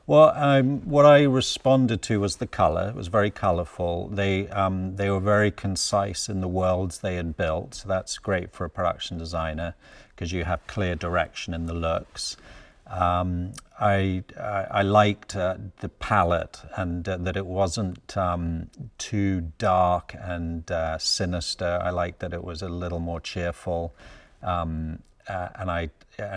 Well, what I responded to was the color. It was very colorful. They were very concise in the worlds they had built, so that's great for a production designer because you have clear direction in the looks. I liked the palette and that it wasn't too dark and sinister. I liked that it was a little more cheerful. And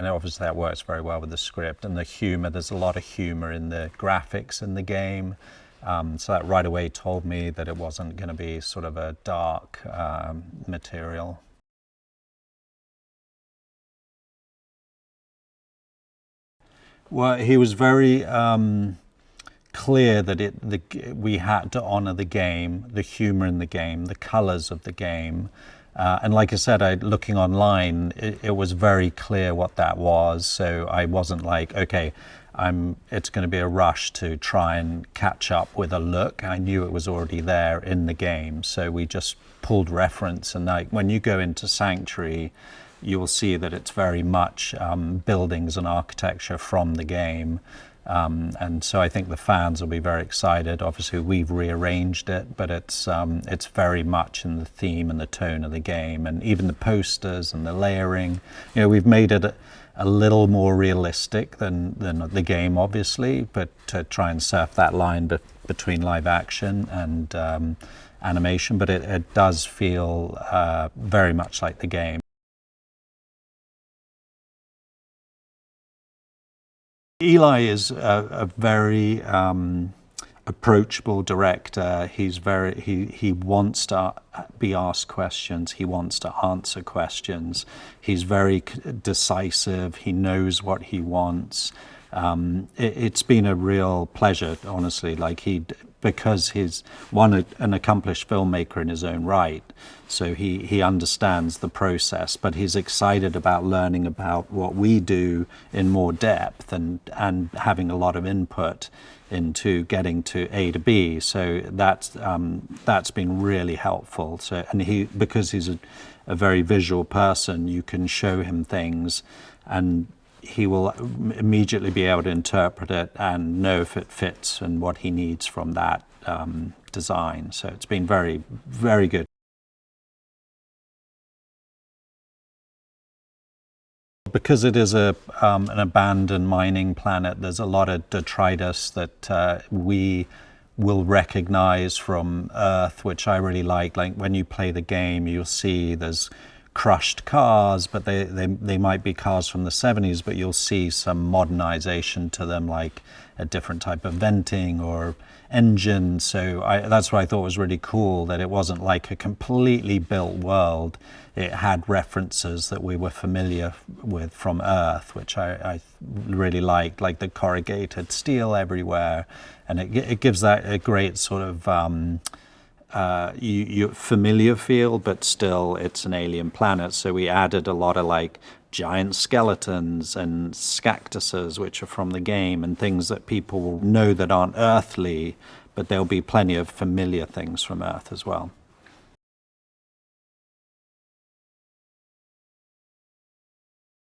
obviously that works very well with the script and the humor. There's a lot of humor in the graphics in the game, so that right away told me that it wasn't going to be sort of a dark material. Well, he was very clear that we had to honor the game, the humor in the game, the colors of the game. And like I said, looking online, it was very clear what that was. So I wasn't like, okay, it's going to be a rush to try and catch up with a look. I knew it was already there in the game. So we just pulled reference. And like when you go into Sanctuary, you'll see that it's very much buildings and architecture from the game. And so I think the fans will be very excited. Obviously, we've rearranged it, but it's very much in the theme and the tone of the game. And even the posters and the layering, we've made it a little more realistic than the game, obviously, but to try and surf that line between live action and animation. But it does feel very much like the game. Eli is a very approachable director. He wants to be asked questions. He wants to answer questions. He's very decisive. He knows what he wants. It's been a real pleasure, honestly. Because he's an accomplished filmmaker in his own right, so he understands the process, but he's excited about learning about what we do in more depth and having a lot of input into getting to A to B. So that's been really helpful. So, and because he's a very visual person, you can show him things and he will immediately be able to interpret it and know if it fits and what he needs from that design. So it's been very, very good. Because it is an abandoned mining planet, there's a lot of detritus that we will recognize from Earth, which I really like. Like when you play the game, you'll see there's crushed cars, but they might be cars from the 70s, but you'll see some modernization to them, like a different type of venting or engine. So that's what I thought was really cool, that it wasn't like a completely built world. It had references that we were familiar with from Earth, which I really liked, like the corrugated steel everywhere. And it gives that a great sort of familiar feel, but still it's an alien planet. So we added a lot of like giant skeletons and scactuses, which are from the game, and things that people will know that aren't earthly, but there'll be plenty of familiar things from Earth as well.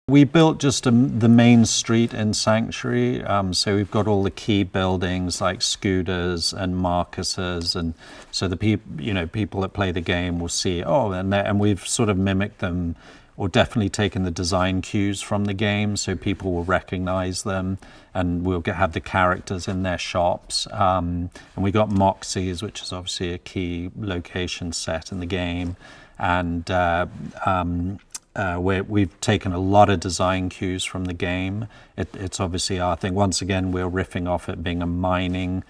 We built just the main street in Sanctuary, so we've got all the key buildings like scooters and Marcuses, and so the people that play the game will see, and we've sort of mimicked them, or definitely taken the design cues from the game, so people will recognize them, and we'll have the characters in their shops. And we got Moxxi's, which is obviously a key location set in the game, and we've taken a lot of design cues from the game. It's obviously our thing. Once again, we're riffing off it being a mining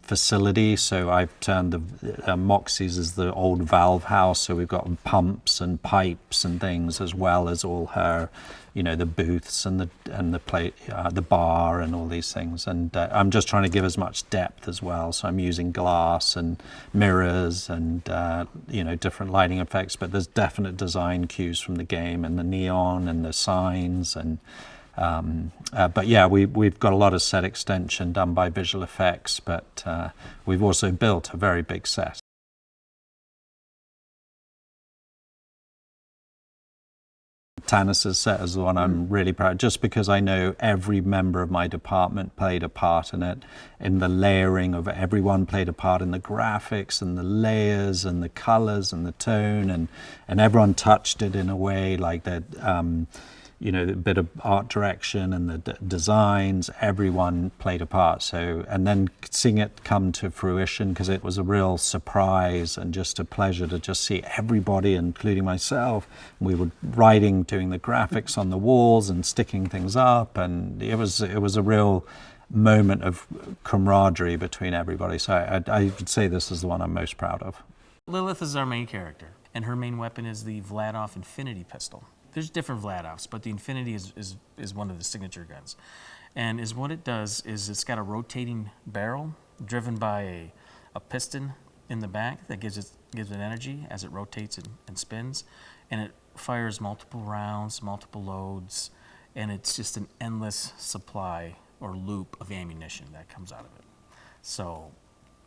facility. So I've turned the Moxxi's as the old valve house. So we've got pumps and pipes and things, as well as all her, the booths and the bar and all these things. And I'm just trying to give as much depth as well. So I'm using glass and mirrors and different lighting effects. But there's definite design cues from the game, and the neon and the signs and. But yeah, we've got a lot of set extension done by visual effects, but we've also built a very big set. Tannis' set is the one I'm really proud, just because I know every member of my department played a part in it, in the layering of everyone played a part in the graphics and the layers and the colors and the tone, and everyone touched it in a way like that. You know, a bit of art direction and the designs, everyone played a part. So, and then seeing it come to fruition, because it was a real surprise and just a pleasure to just see everybody, including myself. We were writing, doing the graphics on the walls and sticking things up, and it was a real moment of camaraderie between everybody. So I would say this is the one I'm most proud of. Lilith is our main character, and her main weapon is the Vladov Infinity pistol. There's different Vladovs, but the Infinity is one of the signature guns. And what it does is it's got a rotating barrel driven by a piston in the back that gives it energy as it rotates and spins. And it fires multiple rounds, multiple loads, and it's just an endless supply or loop of ammunition that comes out of it. So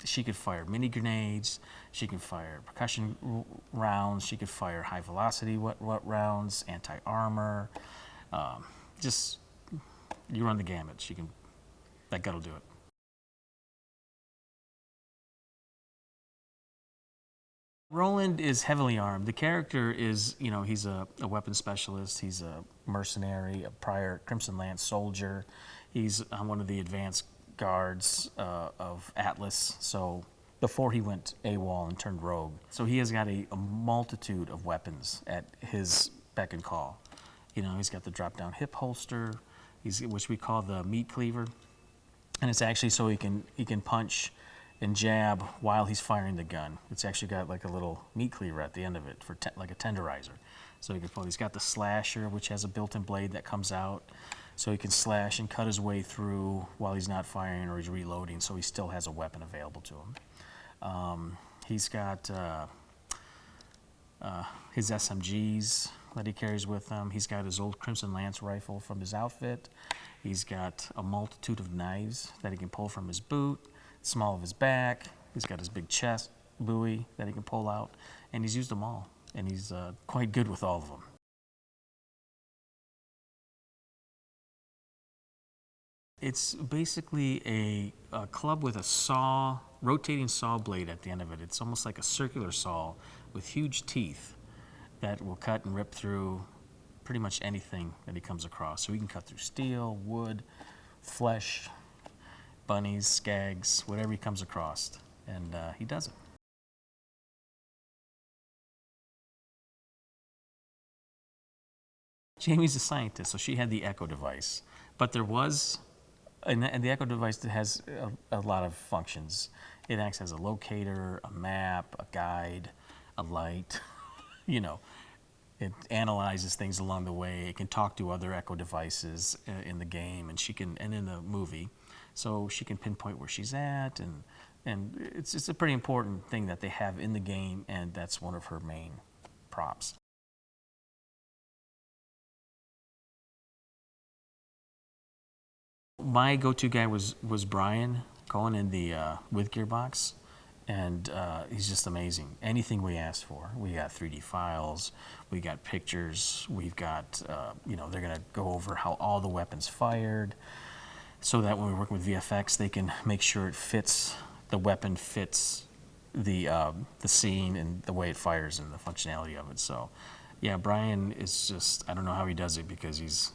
she could fire mini grenades, she can fire percussion rounds, she could fire high velocity rounds, anti-armor, just, you run the gamut. That gun will do it. Roland is heavily armed. The character is, you know, he's a weapons specialist, he's a mercenary, a prior Crimson Lance soldier, he's on one of the advanced guards of Atlas, so before he went AWOL and turned rogue. So he has got a multitude of weapons at his beck and call. You know, he's got the drop-down hip holster, which we call the meat cleaver, and it's actually so he can punch and jab while he's firing the gun. It's actually got like a little meat cleaver at the end of it for like a tenderizer. So he can pull. He's got the slasher, which has a built-in blade that comes out, so he can slash and cut his way through while he's not firing or he's reloading, so he still has a weapon available to him. He's got his SMGs that he carries with him. He's got his old Crimson Lance rifle from his outfit. He's got a multitude of knives that he can pull from his boot, small of his back. He's got his big chest buoy that he can pull out, and he's used them all, and he's quite good with all of them. It's basically a club with a rotating saw blade at the end of it. It's almost like a circular saw with huge teeth that will cut and rip through pretty much anything that he comes across. So he can cut through steel, wood, flesh, bunnies, skags, whatever he comes across, and he does it. Jamie's a scientist, so she had the Echo device, but there was. And the Echo device that has a lot of functions. It acts as a locator, a map, a guide, a light. You know, it analyzes things along the way. It can talk to other Echo devices in the game, and in the movie, so she can pinpoint where she's at, and it's a pretty important thing that they have in the game, and that's one of her main props. My go-to guy was Brian Cohen with Gearbox, and he's just amazing. Anything we asked for, we got 3D files, we got pictures, we've got, you know, they're gonna go over how all the weapons fired, so that when we're working with VFX, they can make sure the weapon fits the scene and the way it fires and the functionality of it. So, yeah, Brian is just, I don't know how he does it, because he's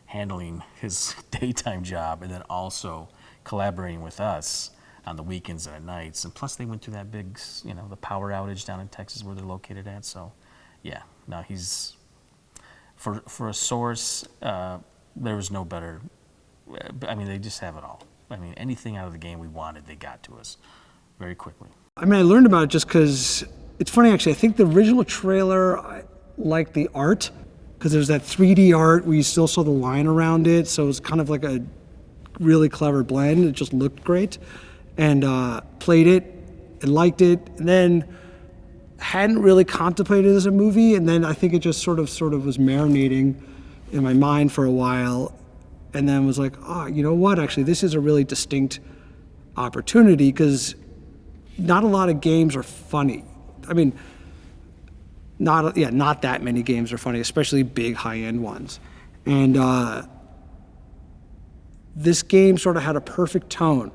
handling his daytime job and then also collaborating with us on the weekends and at nights. And plus they went through that big, you know, the power outage down in Texas where they're located at. So yeah, no, he's, for a source, there was no better. I mean, they just have it all. I mean, anything out of the game we wanted, they got to us very quickly. I mean, I learned about it just because, it's funny actually, I think the original trailer, I liked the art, because there's that 3D art where you still saw the line around it, so it was kind of like a really clever blend. It just looked great, and played it and liked it, and then hadn't really contemplated it as a movie, and then I think it just sort of was marinating in my mind for a while, and then was like, oh, you know what, actually this is a really distinct opportunity, because not a lot of games are funny. I mean, not that many games are funny, especially big high-end ones. And this game sort of had a perfect tone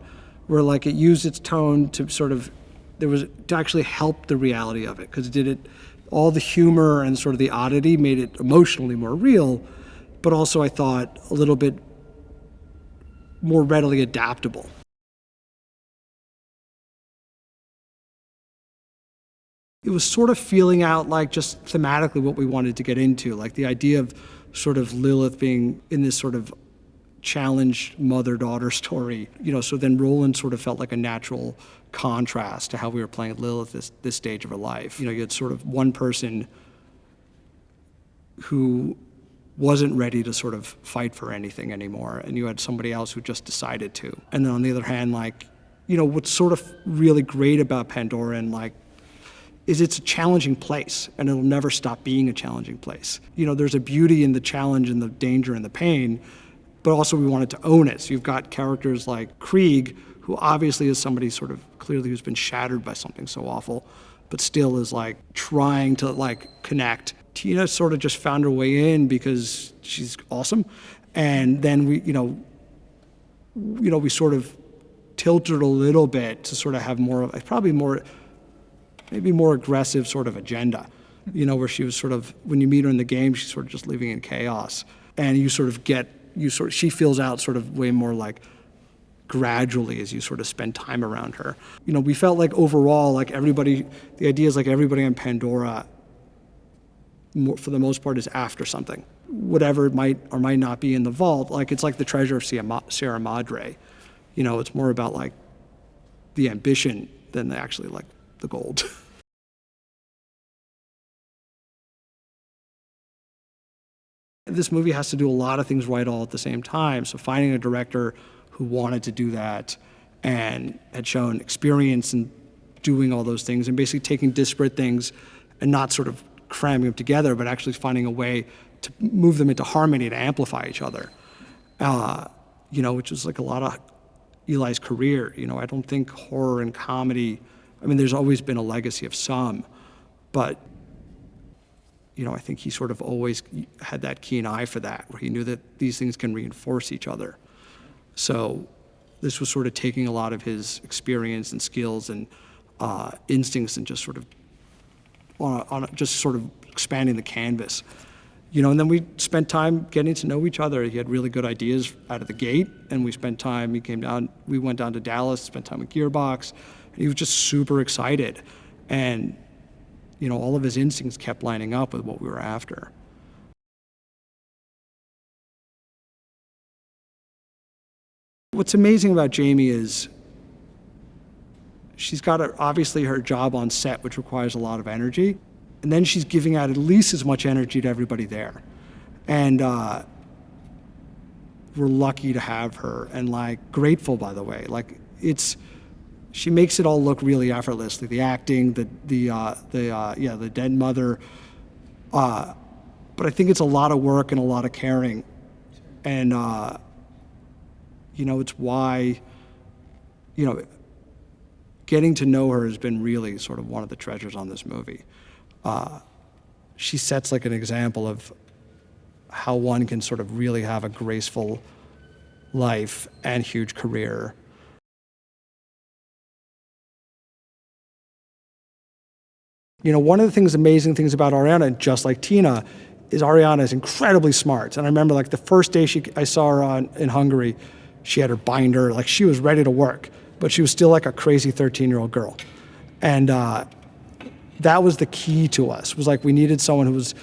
where like it used its tone to sort of, to actually help the reality of it, because it did it, all the humor and sort of the oddity made it emotionally more real, but also I thought a little bit more readily adaptable. It was sort of feeling out like just thematically what we wanted to get into, like the idea of sort of Lilith being in this sort of challenged mother-daughter story, so then Roland sort of felt like a natural contrast to how we were playing Lilith this stage of her life. You had sort of one person who wasn't ready to sort of fight for anything anymore, and you had somebody else who just decided to. And then on the other hand, like, what's sort of really great about Pandora and like, is it's a challenging place, and it'll never stop being a challenging place. There's a beauty in the challenge and the danger and the pain, but also we wanted to own it. So you've got characters like Krieg, who obviously is somebody sort of clearly who's been shattered by something so awful, but still is like trying to like connect. Tina sort of just found her way in because she's awesome. And then we sort of tilted a little bit to sort of have maybe more aggressive sort of agenda, where she was sort of, when you meet her in the game, she's sort of just living in chaos. And she feels out sort of way more like gradually as you sort of spend time around her. We felt like overall, like the idea is like everybody on Pandora, for the most part, is after something. Whatever it might or might not be in the vault, like it's like the treasure of Sierra Madre. It's more about like the ambition than actually like the gold. This movie has to do a lot of things right all at the same time. So finding a director who wanted to do that and had shown experience in doing all those things and basically taking disparate things and not sort of cramming them together, but actually finding a way to move them into harmony to amplify each other, which was like a lot of Eli's career. I don't think horror and comedy, there's always been a legacy of some, but I think he sort of always had that keen eye for that, where he knew that these things can reinforce each other. So this was sort of taking a lot of his experience and skills and instincts and just sort of just sort of expanding the canvas. And then we spent time getting to know each other. He had really good ideas out of the gate, and we went down to Dallas, spent time with Gearbox, and he was just super excited. And all of his instincts kept lining up with what we were after. What's amazing about Jamie is she's got obviously her job on set, which requires a lot of energy, and then she's giving out at least as much energy to everybody there. And we're lucky to have her, and like grateful, by the way. Like she makes it all look really effortlessly. The acting, the dead mother. But I think it's a lot of work and a lot of caring. And, it's why, getting to know her has been really sort of one of the treasures on this movie. She sets like an example of how one can sort of really have a graceful life and huge career. One of the amazing things about Ariana, just like Tina, is Ariana is incredibly smart. And I remember like the first day I saw her in Hungary, she had her binder, like she was ready to work, but she was still like a crazy 13-year-old girl. And that was the key to us, was like we needed someone who was,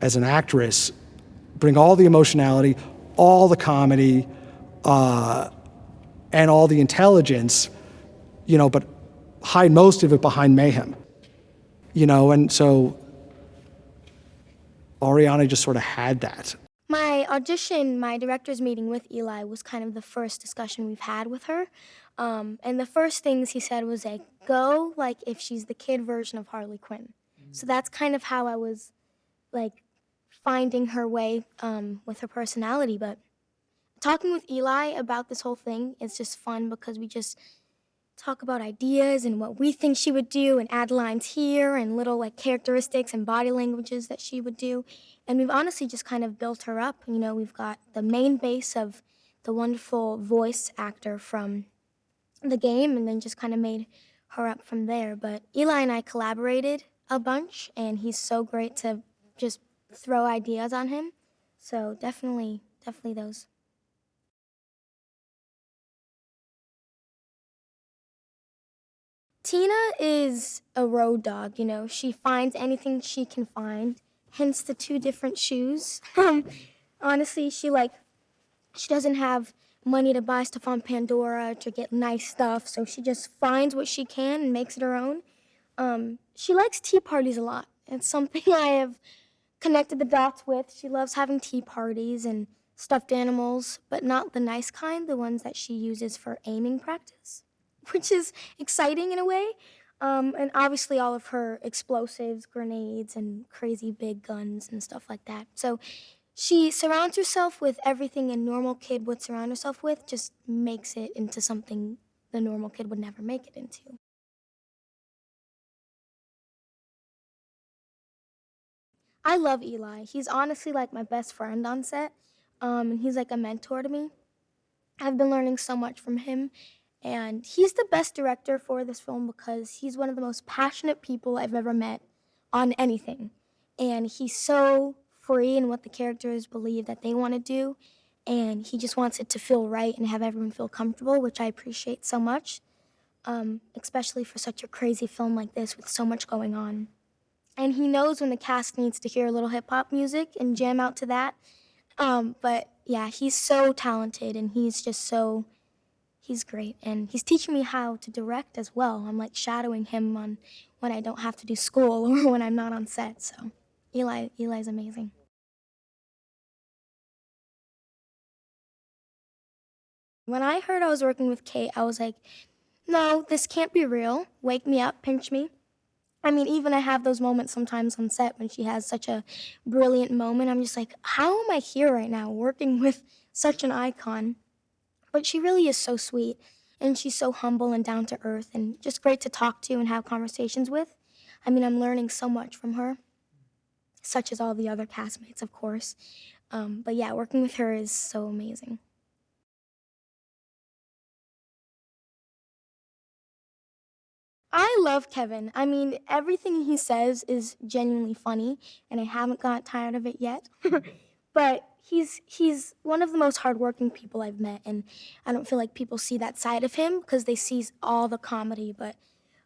as an actress, bring all the emotionality, all the comedy, and all the intelligence, but hide most of it behind mayhem. And so Ariana just sort of had that. My audition, my director's meeting with Eli was kind of the first discussion we've had with her. And the first things he said was like, go like if she's the kid version of Harley Quinn. So that's kind of how I was like finding her way with her personality. But talking with Eli about this whole thing is just fun because we just talk about ideas and what we think she would do and add lines here and little like characteristics and body languages that she would do. And we've honestly just kind of built her up. You know, we've got the main base of the wonderful voice actor from the game and then just kind of made her up from there. But Eli and I collaborated a bunch, and he's so great to just throw ideas on him. So definitely those. Tina is a road dog, you know. She finds anything she can find, hence the 2 different shoes. Honestly, she doesn't have money to buy stuff on Pandora to get nice stuff, so she just finds what she can and makes it her own. She likes tea parties a lot. It's something I have connected the dots with. She loves having tea parties and stuffed animals, but not the nice kind, the ones that she uses for aiming practice, which is exciting in a way. And obviously all of her explosives, grenades, and crazy big guns and stuff like that. So she surrounds herself with everything a normal kid would surround herself with, just makes it into something the normal kid would never make it into. I love Eli. He's honestly like my best friend on set. And he's like a mentor to me. I've been learning so much from him. And he's the best director for this film because he's one of the most passionate people I've ever met on anything. And he's so free in what the characters believe that they want to do. And he just wants it to feel right and have everyone feel comfortable, which I appreciate so much, especially for such a crazy film like this with so much going on. And he knows when the cast needs to hear a little hip-hop music and jam out to that. But yeah, he's so talented, and he's great. And he's teaching me how to direct as well. I'm like shadowing him on when I don't have to do school or when I'm not on set. So Eli's amazing. When I heard I was working with Cate, I was like, no, this can't be real. Wake me up, pinch me. I mean, even I have those moments sometimes on set when she has such a brilliant moment. I'm just like, how am I here right now working with such an icon? But she really is so sweet, and she's so humble and down to earth and just great to talk to and have conversations with. I mean, I'm learning so much from her, such as all the other castmates, of course. But yeah, working with her is so amazing. I love Kevin. I mean, everything he says is genuinely funny, and I haven't got tired of it yet. But he's one of the most hardworking people I've met, and I don't feel like people see that side of him because they see all the comedy. But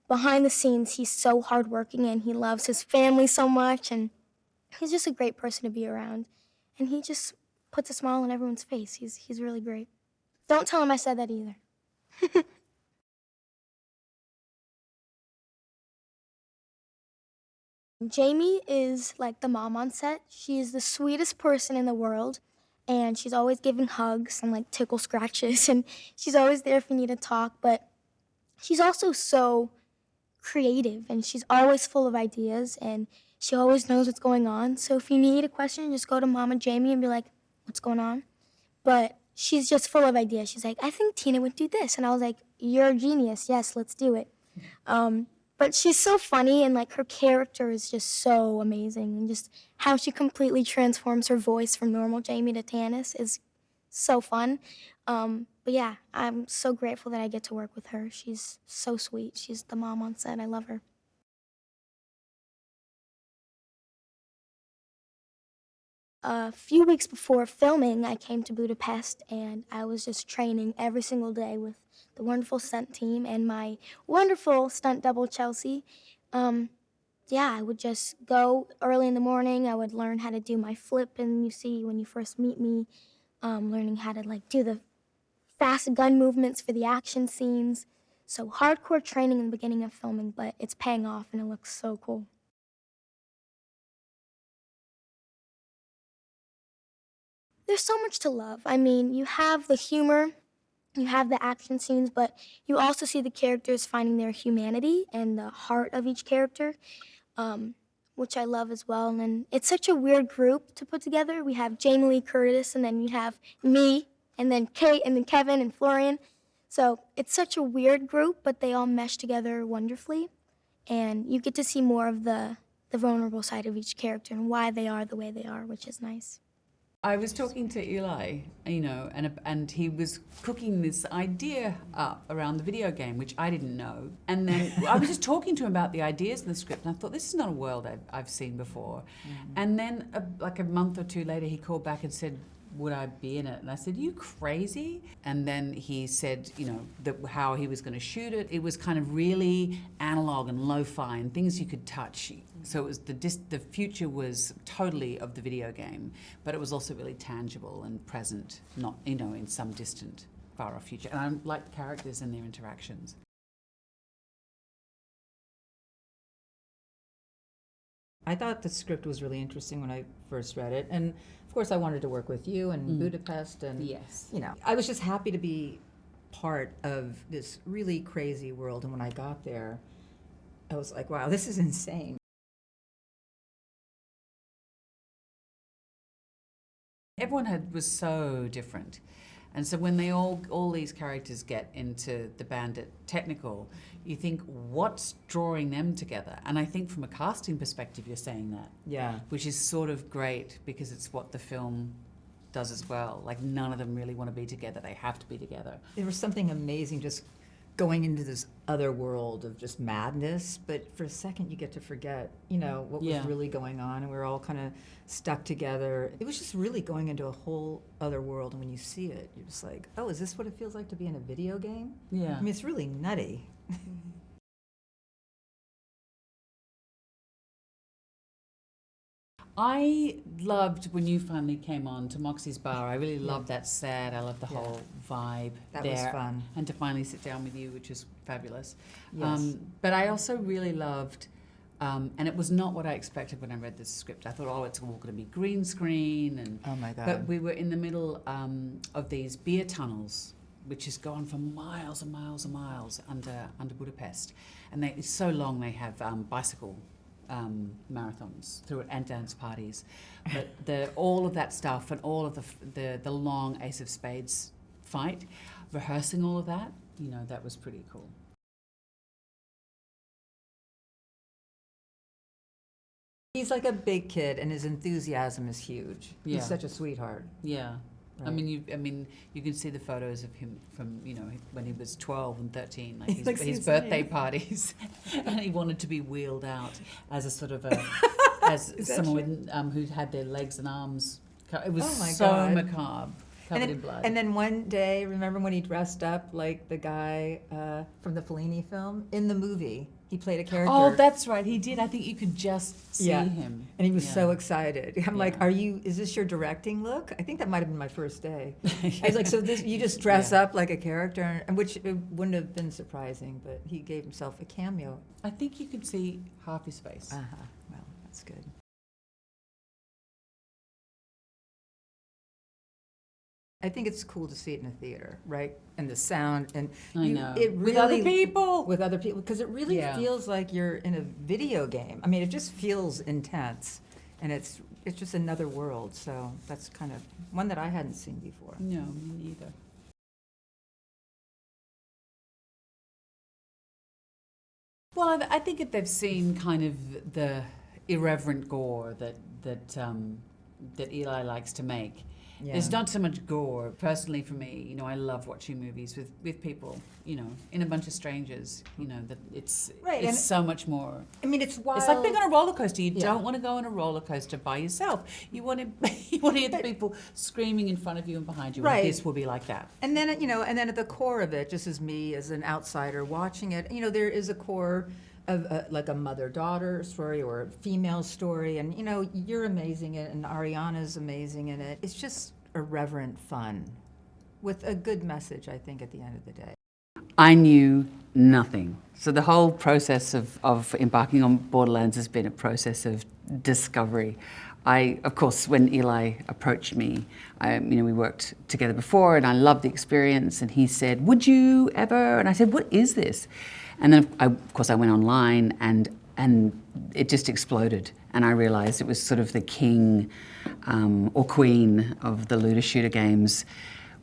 behind the scenes, he's so hardworking, and he loves his family so much, and he's just a great person to be around. And he just puts a smile on everyone's face. He's really great. Don't tell him I said that either. Jamie is like the mom on set. She is the sweetest person in the world, and she's always giving hugs and like tickle scratches, and she's always there if you need to talk, but she's also so creative, and she's always full of ideas, and she always knows what's going on. So if you need a question, just go to Mama Jamie and be like, what's going on? But she's just full of ideas. She's like, I think Tina would do this. And I was like, you're a genius. Yes, let's do it. But she's so funny, and like her character is just so amazing, and just how she completely transforms her voice from normal Jamie to Tannis is so fun. But yeah, I'm so grateful that I get to work with her. She's so sweet. She's the mom on set. I love her. A few weeks before filming, I came to Budapest, and I was just training every single day with the wonderful stunt team and my wonderful stunt double, Chelsea. I would just go early in the morning. I would learn how to do my flip, and you see when you first meet me, learning how to like do the fast gun movements for the action scenes. So hardcore training in the beginning of filming, but it's paying off, and it looks so cool. There's so much to love. I mean, you have the humor, you have the action scenes, but you also see the characters finding their humanity and the heart of each character, which I love as well. And then it's such a weird group to put together. We have Jamie Lee Curtis, and then you have me, and then Cate, and then Kevin, and Florian. So it's such a weird group, but they all mesh together wonderfully. And you get to see more of the vulnerable side of each character and why they are the way they are, which is nice. I was talking to Eli, you know, and he was cooking this idea up around the video game, which I didn't know. And then I was just talking to him about the ideas in the script, and I thought, this is not a world I've seen before. And then, like a month or two later, he called back and said, would I be in it? And I said, you crazy? And then he said, you know, how he was going to shoot it. It was kind of really analog and lo-fi and things you could touch. So it was the future was totally of the video game, but it was also really tangible and present, not, you know, in some distant, far off future. And I like the characters and their interactions. I thought the script was really interesting when I first read it, and of course I wanted to work with you in Budapest, and Yes. you know, I was just happy to be part of this really crazy world. And when I got there, I was like, wow, this is insane. Everyone was so different. And so when they all these characters get into the Bandit technical, you think, what's drawing them together? And I think from a casting perspective, you're saying that. Yeah. Which is sort of great because it's what the film does as well. Like, none of them really want to be together. They have to be together. There was something amazing just going into this other world of just madness, but for a second you get to forget, you know, what was really going on, and we were all kind of stuck together. It was just really going into a whole other world, and when you see it, you're just like, oh, is this what it feels like to be in a video game? Yeah. I mean, it's really nutty. I loved when you finally came on to Moxxi's bar. I really loved that set. I loved the whole vibe That there. was fun. And to finally sit down with you, which was fabulous. Yes. But I also really loved, and it was not what I expected when I read the script. I thought, oh, it's all going to be green screen. And Oh my God. But we were in the middle of these beer tunnels, which is going for miles and miles and miles under Budapest. And it's so long they have bicycle marathons through it and dance parties, but all of that stuff and all of the long Ace of Spades fight, rehearsing all of that, you know, that was pretty cool. He's like a big kid, and his enthusiasm is huge. Yeah. He's such a sweetheart. Yeah. Right. I mean, you can see the photos of him from, you know, when he was 12 and 13, like his, Like his he's birthday name. parties, and he wanted to be wheeled out as a sort of a, as someone with, who had their legs and arms. It was Oh my so God. macabre, covered in blood. And then one day, remember when he dressed up like the guy from the Fellini film? In the movie, he played a character. Oh, that's right, he did. I think you could just see Yeah. him. And he was Yeah. so excited. I'm like, Yeah. is this your directing look? I think that might have been my first day. I was like, so you just dress up like a character, and which it wouldn't have been surprising, but he gave himself a cameo. I think you could see half his face. Uh-huh, well, that's good. I think it's cool to see it in a theater, right? And the sound, and I know. it really, With other people. with other people, because it really Yeah. feels like you're in a video game. I mean, it just feels intense, and it's just another world. So that's kind of one that I hadn't seen before. No, me neither. Well, I think if they've seen kind of the irreverent gore that Eli likes to make. Yeah. There's not so much gore. Personally, for me, you know, I love watching movies with people, you know, in a bunch of strangers. You know, that it's Right, and- so much more. I mean, it's wild. It's like being on a roller coaster. You Yeah. don't want to go on a roller coaster by yourself. You want to hear the people screaming in front of you and behind you. Right. And this will be like that. And then, you know, and then at the core of it, just as me as an outsider watching it, you know, there is a core of like a mother-daughter story or a female story, and you know, you're amazing in it, and Ariana's amazing in it. It's just irreverent fun with a good message, I think, at the end of the day. I knew nothing. So the whole process of embarking on Borderlands has been a process of discovery. Of course, when Eli approached me, we worked together before, and I loved the experience. And he said, "Would you ever?" And I said, "What is this?" And then, of course, I went online, and it just exploded. And I realized it was sort of the king or queen of the looter shooter games,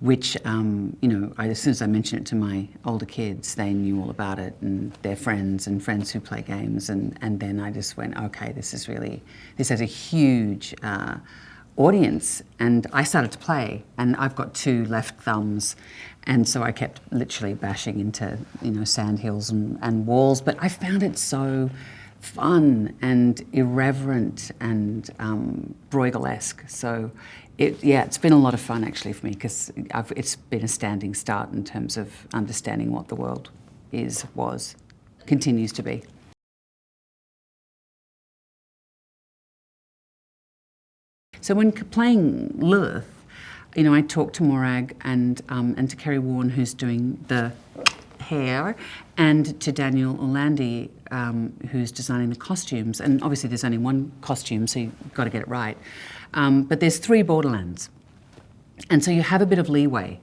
which, as soon as I mentioned it to my older kids, they knew all about it, and their friends and friends who play games, and then I just went, okay, this has a huge audience, and I started to play, and I've got 2 left thumbs, and so I kept literally bashing into, sandhills and walls, but I found it so fun and irreverent and Bruegel-esque. So it's been a lot of fun actually for me, because it's been a standing start in terms of understanding what the world was, continues to be. So when playing Lilith, I talked to Morag and to Kerry Warren, who's doing the hair, and to Daniel Orlandi, who's designing the costumes. And obviously there's only one costume, so you've got to get it right. But there's 3 Borderlands. And so you have a bit of leeway.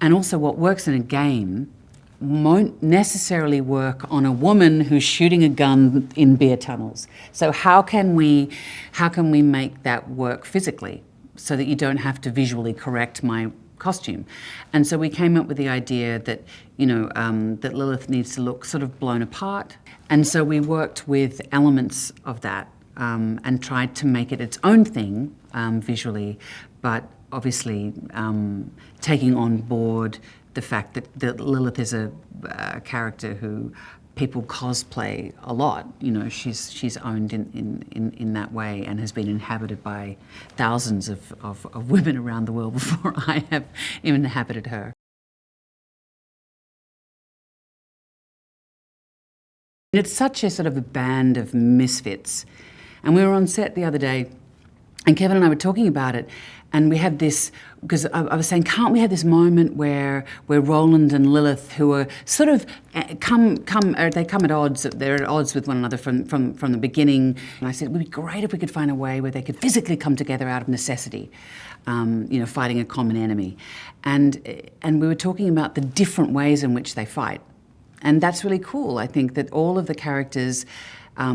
And also what works in a game won't necessarily work on a woman who's shooting a gun in beer tunnels. So how can we make that work physically so that you don't have to visually correct my costume? And so we came up with the idea that, that Lilith needs to look sort of blown apart. And so we worked with elements of that and tried to make it its own thing visually, but obviously taking on board the fact that Lilith is a character who people cosplay a lot. She's owned in that way and has been inhabited by thousands of women around the world before I have even inhabited her. It's such a sort of a band of misfits. And we were on set the other day, and Kevin and I were talking about it, and we had this, because I was saying, can't we have this moment where Roland and Lilith, who are sort of they come at odds, they're at odds with one another from the beginning. And I said, it would be great if we could find a way where they could physically come together out of necessity, fighting a common enemy. And we were talking about the different ways in which they fight. And that's really cool. I think that all of the characters,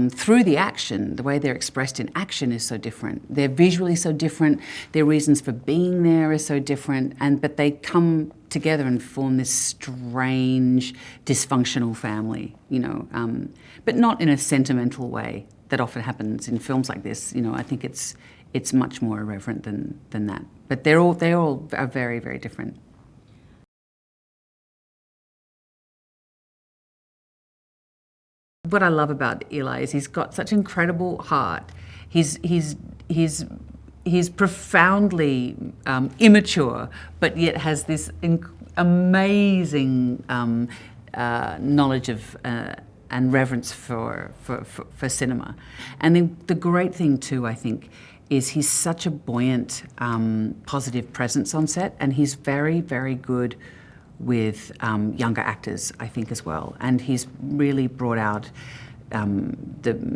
through the action, the way they're expressed in action is so different. They're visually so different. Their reasons for being there is so different. But they come together and form this strange, dysfunctional family, but not in a sentimental way that often happens in films like this. I think it's much more irreverent than that. But they all are very, very different. What I love about Eli is he's got such incredible heart. He's profoundly immature, but yet has this amazing knowledge of and reverence for cinema. And the great thing too, I think, is he's such a buoyant, positive presence on set, and he's very, very good with younger actors, I think, as well. And he's really brought out Ariana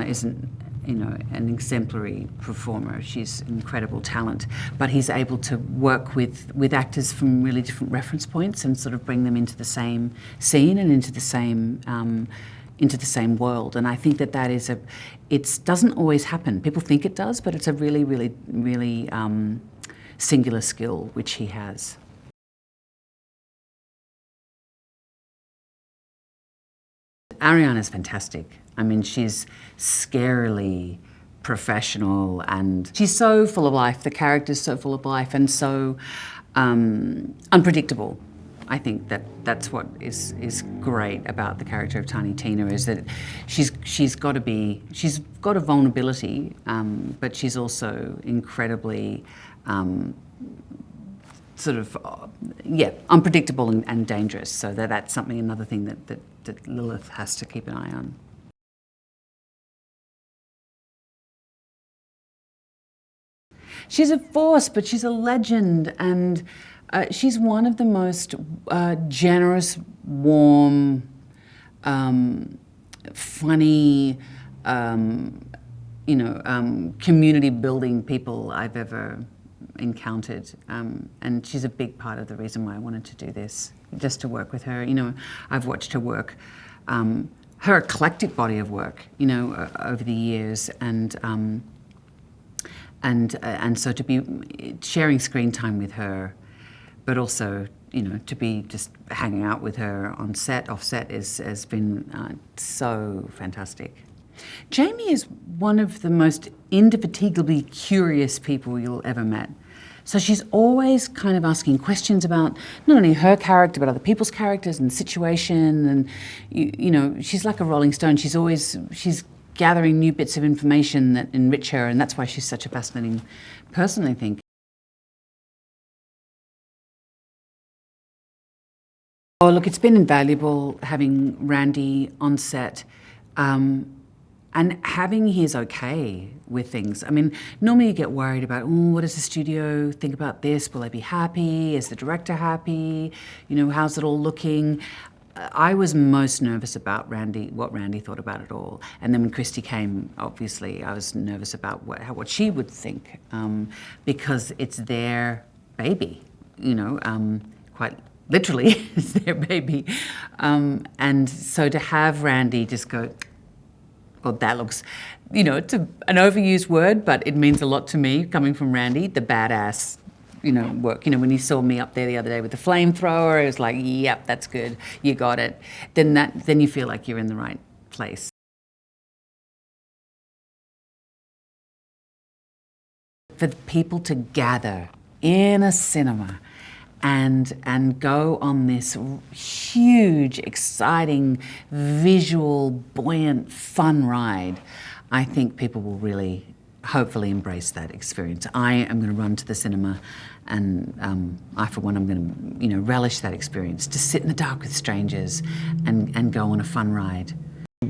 isn't, an exemplary performer. She's incredible talent, but he's able to work with actors from really different reference points and sort of bring them into the same scene and into the same world. And I think that is it doesn't always happen. People think it does, but it's a really, really, really singular skill which he has. Ariana's fantastic. She's scarily professional, and she's so full of life. The character's so full of life and so unpredictable. I think that's what is great about the character of Tiny Tina, is that she's got a vulnerability, but she's also incredibly unpredictable and dangerous. So that's something, another thing that Lilith has to keep an eye on. She's a force, but she's a legend, and she's one of the most generous, warm, funny, community-building people I've ever encountered, and she's a big part of the reason why I wanted to do this, just to work with her. I've watched her work, her eclectic body of work, over the years, and and so to be sharing screen time with her, but also, you know, to be just hanging out with her on set, off set, has been so fantastic. Jamie is one of the most indefatigably curious people you'll ever met. So she's always kind of asking questions about not only her character, but other people's characters and situation. And, you know, she's like a Rolling Stone. She's gathering new bits of information that enrich her, and that's why she's such a fascinating person, I think. Oh, look, it's been invaluable having Randy on set. And having his okay with things. I mean, normally you get worried about, oh, what does the studio think about this? Will they be happy? Is the director happy? You know, how's it all looking? I was most nervous about what Randy thought about it all. And then when Christy came, obviously, I was nervous about what she would think, because it's their baby, you know, quite literally, it's their baby. And so to have Randy just go, well, that looks, you know, it's an overused word, but it means a lot to me coming from Randy, the badass, you know, work. You know, when you saw me up there the other day with the flamethrower, it was like, yep, that's good, you got it. Then you feel like you're in the right place. For people to gather in a cinema and go on this huge, exciting, visual, buoyant, fun ride, I think people will really, hopefully, embrace that experience. I am going to run to the cinema, and I, for one, I'm going to, you know, relish that experience, to sit in the dark with strangers and go on a fun ride.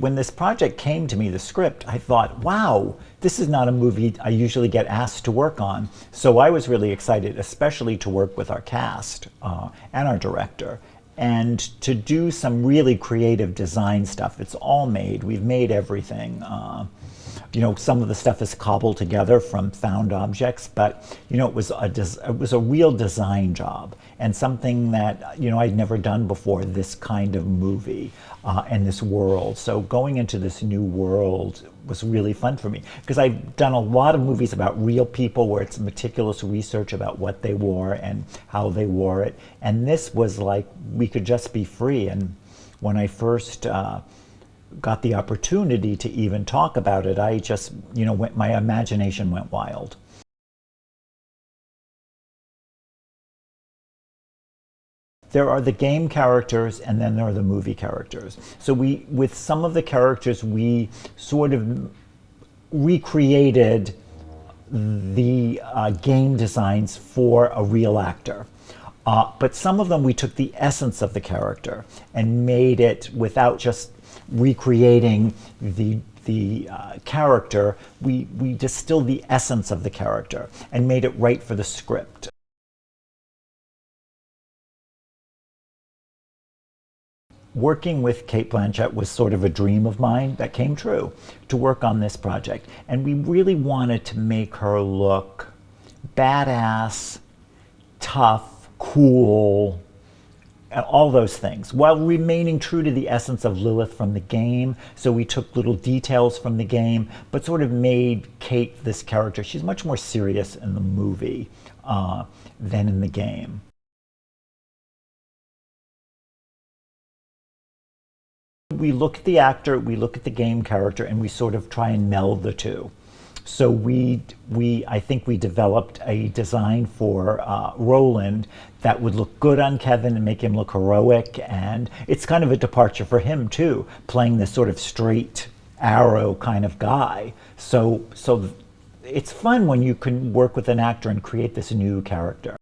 When this project came to me, the script, I thought, wow, this is not a movie I usually get asked to work on. So I was really excited, especially to work with our cast and our director, and to do some really creative design stuff. It's all made. We've made everything. You know, some of the stuff is cobbled together from found objects, but, you know, it was a real design job, and something that, you know, I'd never done before, this kind of movie and this world. So going into this new world was really fun for me, because I've done a lot of movies about real people where it's meticulous research about what they wore and how they wore it. And this was like, we could just be free. And when I first got the opportunity to even talk about it, I just, you know, my imagination went wild. There are the game characters, and then there are the movie characters. So with some of the characters, we sort of recreated the game designs for a real actor. But some of them, we took the essence of the character and made it without just recreating the character. We distilled the essence of the character and made it right for the script. Working with Cate Blanchett was sort of a dream of mine that came true, to work on this project. And we really wanted to make her look badass, tough, cool, and all those things, while remaining true to the essence of Lilith from the game. So we took little details from the game, but sort of made Cate this character. She's much more serious in the movie than in the game. We look at the actor, we look at the game character, and we sort of try and meld the two. So I think we developed a design for Roland that would look good on Kevin and make him look heroic, and it's kind of a departure for him too, playing this sort of straight arrow kind of guy. So it's fun when you can work with an actor and create this new character.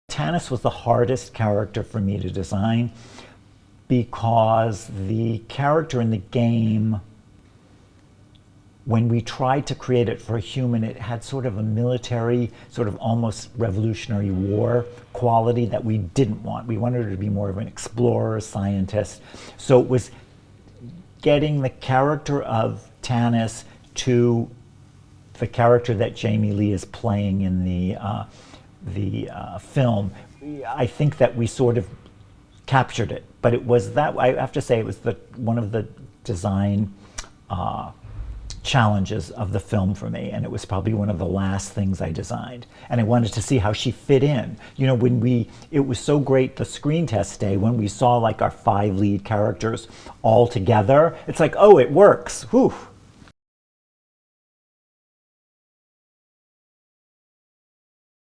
Tannis was the hardest character for me to design, because the character in the game, when we tried to create it for a human, it had sort of a military, sort of almost Revolutionary War quality that we didn't want. We wanted her to be more of an explorer, scientist. So it was getting the character of Tannis to the character that Jamie Lee is playing in the film. I think that we sort of captured it, but it was that, I have to say, it was one of the design challenges of the film for me, and it was probably one of the last things I designed. And I wanted to see how she fit in. You know, it was so great the screen test day when we saw like our 5 lead characters all together. It's like, oh, it works. Whew.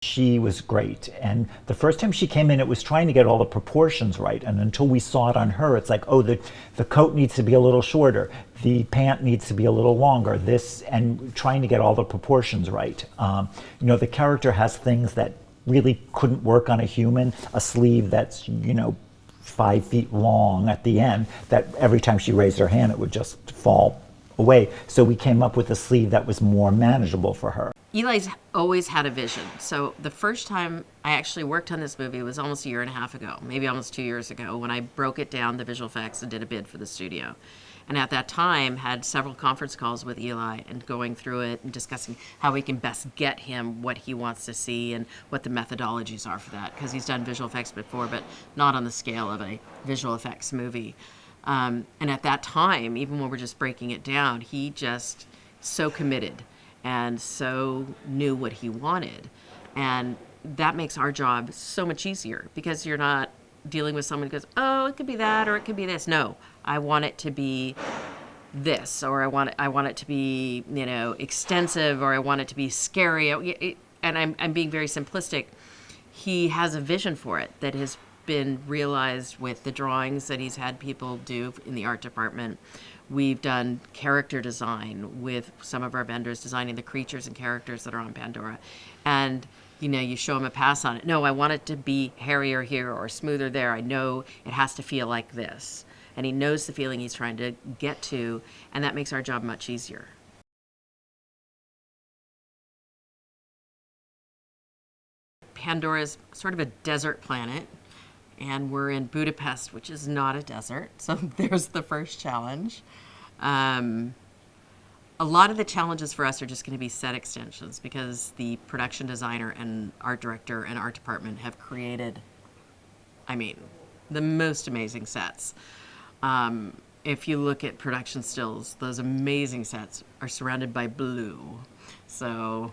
She was great, and the first time she came in, it was trying to get all the proportions right, and until we saw it on her, it's like, oh, the coat needs to be a little shorter, the pant needs to be a little longer, this, and trying to get all the proportions right. You know, the character has things that really couldn't work on a human, a sleeve that's, you know, 5 feet long at the end, that every time she raised her hand, it would just fall away. So we came up with a sleeve that was more manageable for her. Eli's always had a vision. So the first time I actually worked on this movie was almost a year and a half ago, maybe almost 2 years ago, when I broke it down, the visual effects, and did a bid for the studio. And at that time, had several conference calls with Eli and going through it and discussing how we can best get him what he wants to see and what the methodologies are for that. Because he's done visual effects before, but not on the scale of a visual effects movie. And at that time, even when we're just breaking it down, he just so committed and so knew what he wanted. And that makes our job so much easier because you're not dealing with someone who goes, oh, it could be that or it could be this. No, I want it to be this, or I want it to be, you know, extensive, or I want it to be scary. And I'm being very simplistic. He has a vision for it that has been realized with the drawings that he's had people do in the art department. We've done character design with some of our vendors, designing the creatures and characters that are on Pandora. And, you know, you show them a pass on it. No, I want it to be hairier here or smoother there. I know it has to feel like this. And he knows the feeling he's trying to get to, and that makes our job much easier. Pandora's sort of a desert planet, and we're in Budapest, which is not a desert. So there's the first challenge. A lot of the challenges for us are just going to be set extensions because the production designer and art director and art department have created, I mean, the most amazing sets. If you look at production stills, those amazing sets are surrounded by blue. So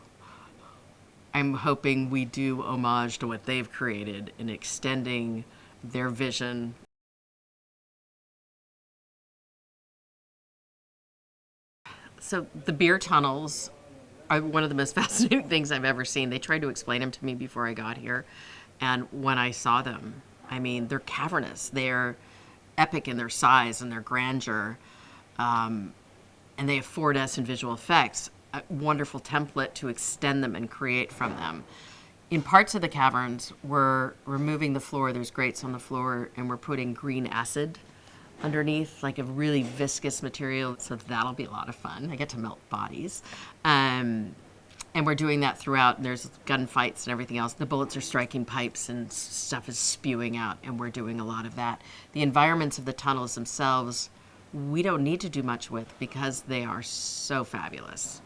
I'm hoping we do homage to what they've created in extending their vision. So the beer tunnels are one of the most fascinating things I've ever seen. They tried to explain them to me before I got here. And when I saw them, I mean, they're cavernous. They're epic in their size and their grandeur. And they afford us in visual effects a wonderful template to extend them and create from them. In parts of the caverns, we're removing the floor. There's grates on the floor, and we're putting green acid underneath, like a really viscous material. So that'll be a lot of fun. I get to melt bodies. And we're doing that throughout. And there's gunfights and everything else. The bullets are striking pipes and stuff is spewing out, and we're doing a lot of that. The environments of the tunnels themselves, we don't need to do much with because they are so fabulous.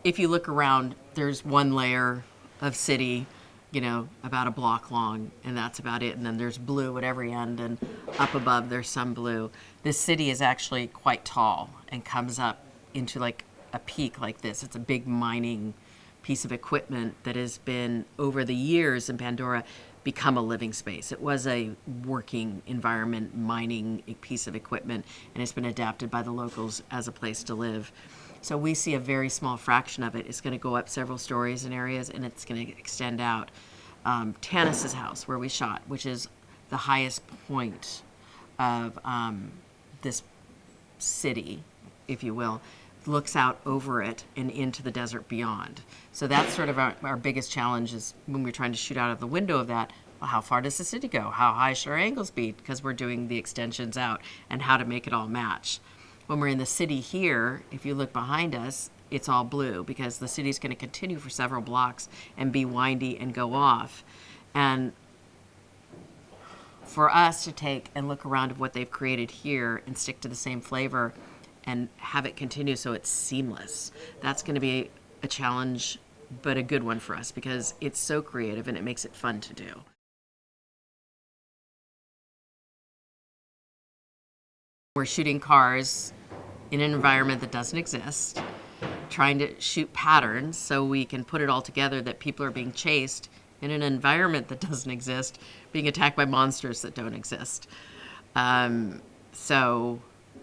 If you look around, there's one layer of city, you know, about a block long, and that's about it. And then there's blue at every end, and up above there's some blue. This city is actually quite tall and comes up into like a peak like this. It's a big mining piece of equipment that has been, over the years in Pandora, become a living space. It was a working environment, mining piece of equipment, and it's been adapted by the locals as a place to live. So we see a very small fraction of it. It's going to go up several stories in areas, and it's going to extend out. Tannis's house, where we shot, which is the highest point of this city, if you will, looks out over it and into the desert beyond. So that's sort of our biggest challenge is when we're trying to shoot out of the window of that, well, how far does the city go? How high should our angles be? Because we're doing the extensions out, and how to make it all match. When we're in the city here, if you look behind us, it's all blue because the city's going to continue for several blocks and be windy and go off. And for us to take and look around at what they've created here and stick to the same flavor and have it continue so it's seamless, that's going to be a challenge, but a good one for us because it's so creative and it makes it fun to do. We're shooting cars in an environment that doesn't exist, trying to shoot patterns so we can put it all together that people are being chased in an environment that doesn't exist, being attacked by monsters that don't exist. So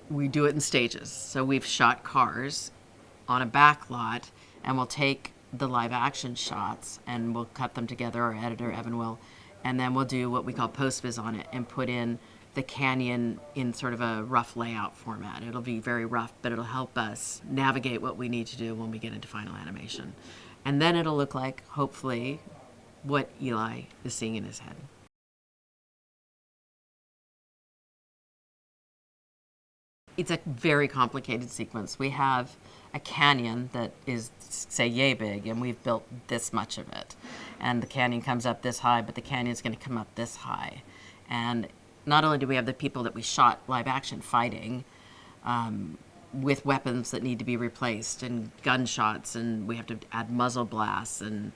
we do it in stages. So we've shot cars on a back lot, and we'll take the live action shots and we'll cut them together, our editor Evan will, and then we'll do what we call post-viz on it and put in the canyon in sort of a rough layout format. It'll be very rough, but it'll help us navigate what we need to do when we get into final animation. And then it'll look like, hopefully, what Eli is seeing in his head. It's a very complicated sequence. We have a canyon that is, say, yay big, and we've built this much of it. And the canyon comes up this high, but the canyon's going to come up this high. And not only do we have the people that we shot live action fighting with weapons that need to be replaced and gunshots, and we have to add muzzle blasts and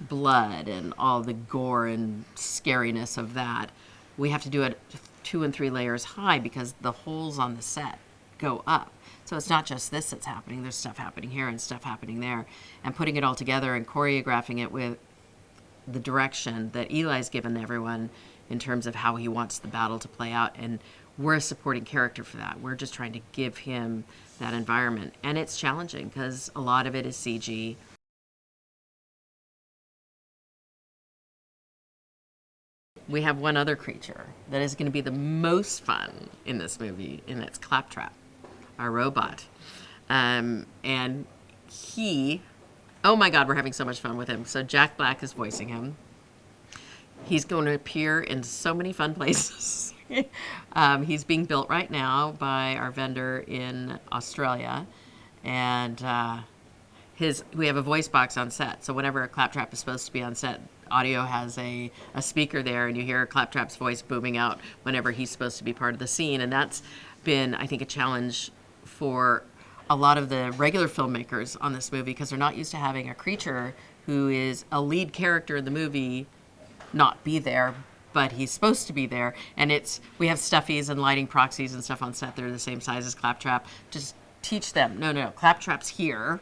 blood and all the gore and scariness of that. We have to do it 2 and 3 layers high because the holes on the set go up. So it's not just this that's happening. There's stuff happening here and stuff happening there. And putting it all together and choreographing it with the direction that Eli's given everyone in terms of how he wants the battle to play out. And we're a supporting character for that. We're just trying to give him that environment. And it's challenging because a lot of it is CG. We have one other creature that is going to be the most fun in this movie, and it's Claptrap, our robot. And he, oh my God, we're having so much fun with him. So Jack Black is voicing him. He's going to appear in so many fun places. He's being built right now by our vendor in Australia. And we have a voice box on set. So whenever a Claptrap is supposed to be on set, audio has a speaker there, and you hear Claptrap's voice booming out whenever he's supposed to be part of the scene. And that's been, I think, a challenge for a lot of the regular filmmakers on this movie because they're not used to having a creature who is a lead character in the movie not be there, but he's supposed to be there. And we have stuffies and lighting proxies and stuff on set that are the same size as Claptrap. Just teach them, no, Claptrap's here.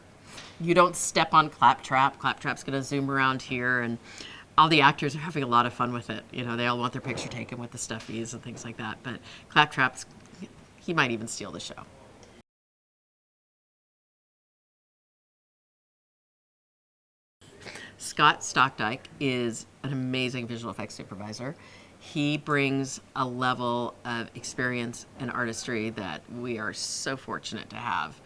You don't step on Claptrap. Claptrap's going to zoom around here, and all the actors are having a lot of fun with it. You know, they all want their picture taken with the stuffies and things like that. But Claptrap's, he might even steal the show. Scott Stockdyke is an amazing visual effects supervisor. He brings a level of experience and artistry that we are so fortunate to have.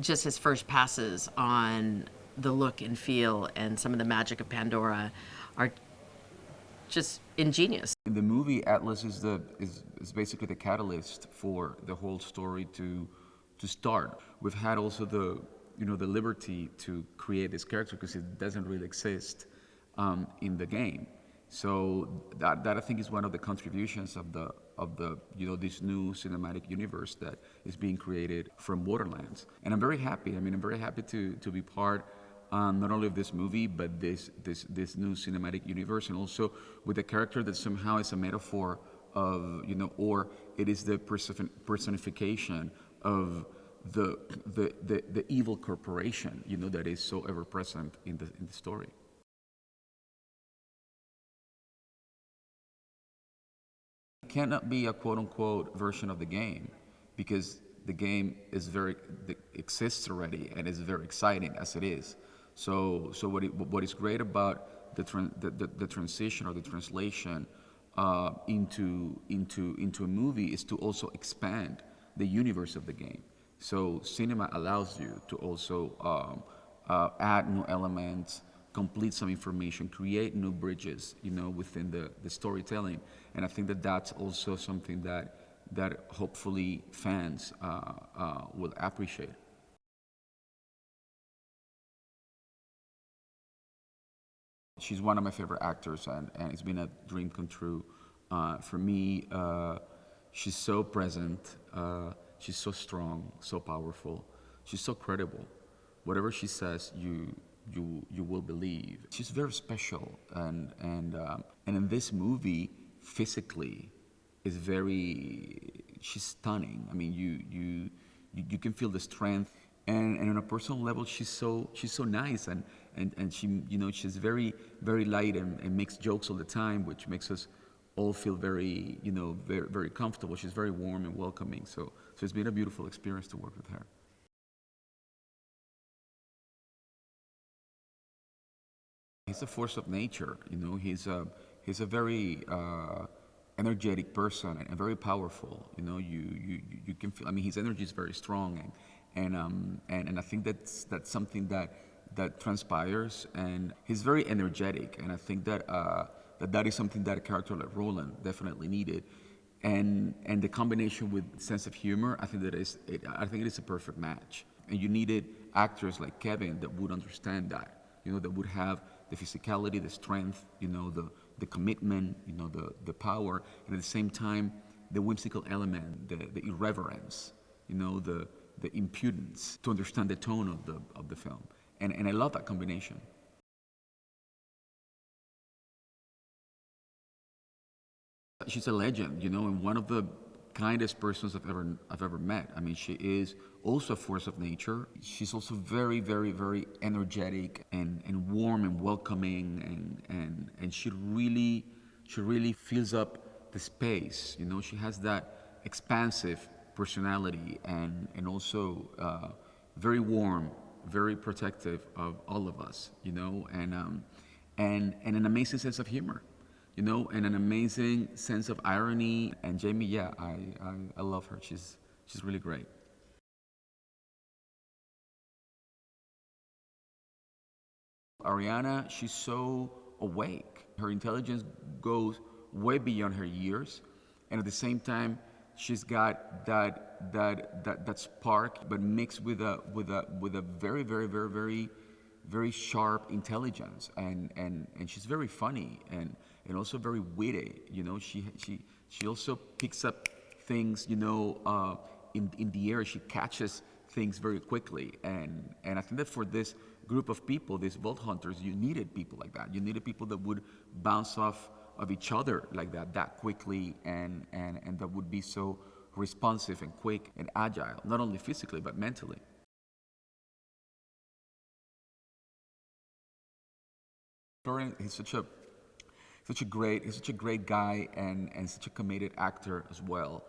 Just his first passes on the look and feel and some of the magic of Pandora are just ingenious. In the movie, Atlas is basically the catalyst for the whole story to start. We've had also the liberty to create this character because it doesn't really exist in the game. So that I think is one of the contributions of the this new cinematic universe that is being created from Borderlands. And I'm very happy. I'm very happy to be part not only of this movie but this new cinematic universe, and also with a character that somehow is a metaphor of or it is the personification of the evil corporation that is so ever present in the story. It cannot be a quote-unquote version of the game because the game exists already and is very exciting as it is. So what is great about the transition or the translation into a movie is to also expand the universe of the game. So cinema allows you to also add new elements, complete some information, create new bridges, within the storytelling. And I think that that's also something that hopefully fans will appreciate. She's one of my favorite actors, and it's been a dream come true. For me, she's so present, she's so strong, so powerful, she's so credible. Whatever she says, you will believe. She's very special, and in this movie, physically, she's stunning. I mean, you can feel the strength, and on a personal level, she's so nice, and she, you know, she's very light and makes jokes all the time, which makes us all feel very, you know, very comfortable. She's very warm and welcoming. So it's been a beautiful experience to work with her. He's a force of nature, you know. He's a very energetic person and very powerful. You know, you can feel. I mean, his energy is very strong, and I think that's something that transpires. And he's very energetic, and I think that that is something that a character like Roland definitely needed. And the combination with sense of humor, I think it is a perfect match. And you needed actors like Kevin that would understand that, you know, that would have the physicality, the strength, you know, the commitment, you know, the power, and at the same time, the whimsical element, the irreverence, you know, the impudence, to understand the tone of the film. And I love that combination. She's a legend, you know, and one of the kindest persons I've ever met. I mean, she is also a force of nature. She's also very energetic and warm and welcoming, and she really fills up the space. You know, she has that expansive personality and also very warm, very protective of all of us. You know, and an amazing sense of humor. You know, and an amazing sense of irony. And Jamie, yeah, I love her. She's really great. Ariana, she's so awake. Her intelligence goes way beyond her years, and at the same time, she's got that spark, but mixed with a very sharp intelligence, and she's very funny and also very witty. You know, she also picks up things, you know, in the air. She catches things very quickly, and I think that for this group of people, these Vault Hunters, you needed people like that. You needed people that would bounce off of each other like that quickly, and that would be so responsive and quick and agile, not only physically but mentally. Florian, he's such a great guy and such a committed actor as well.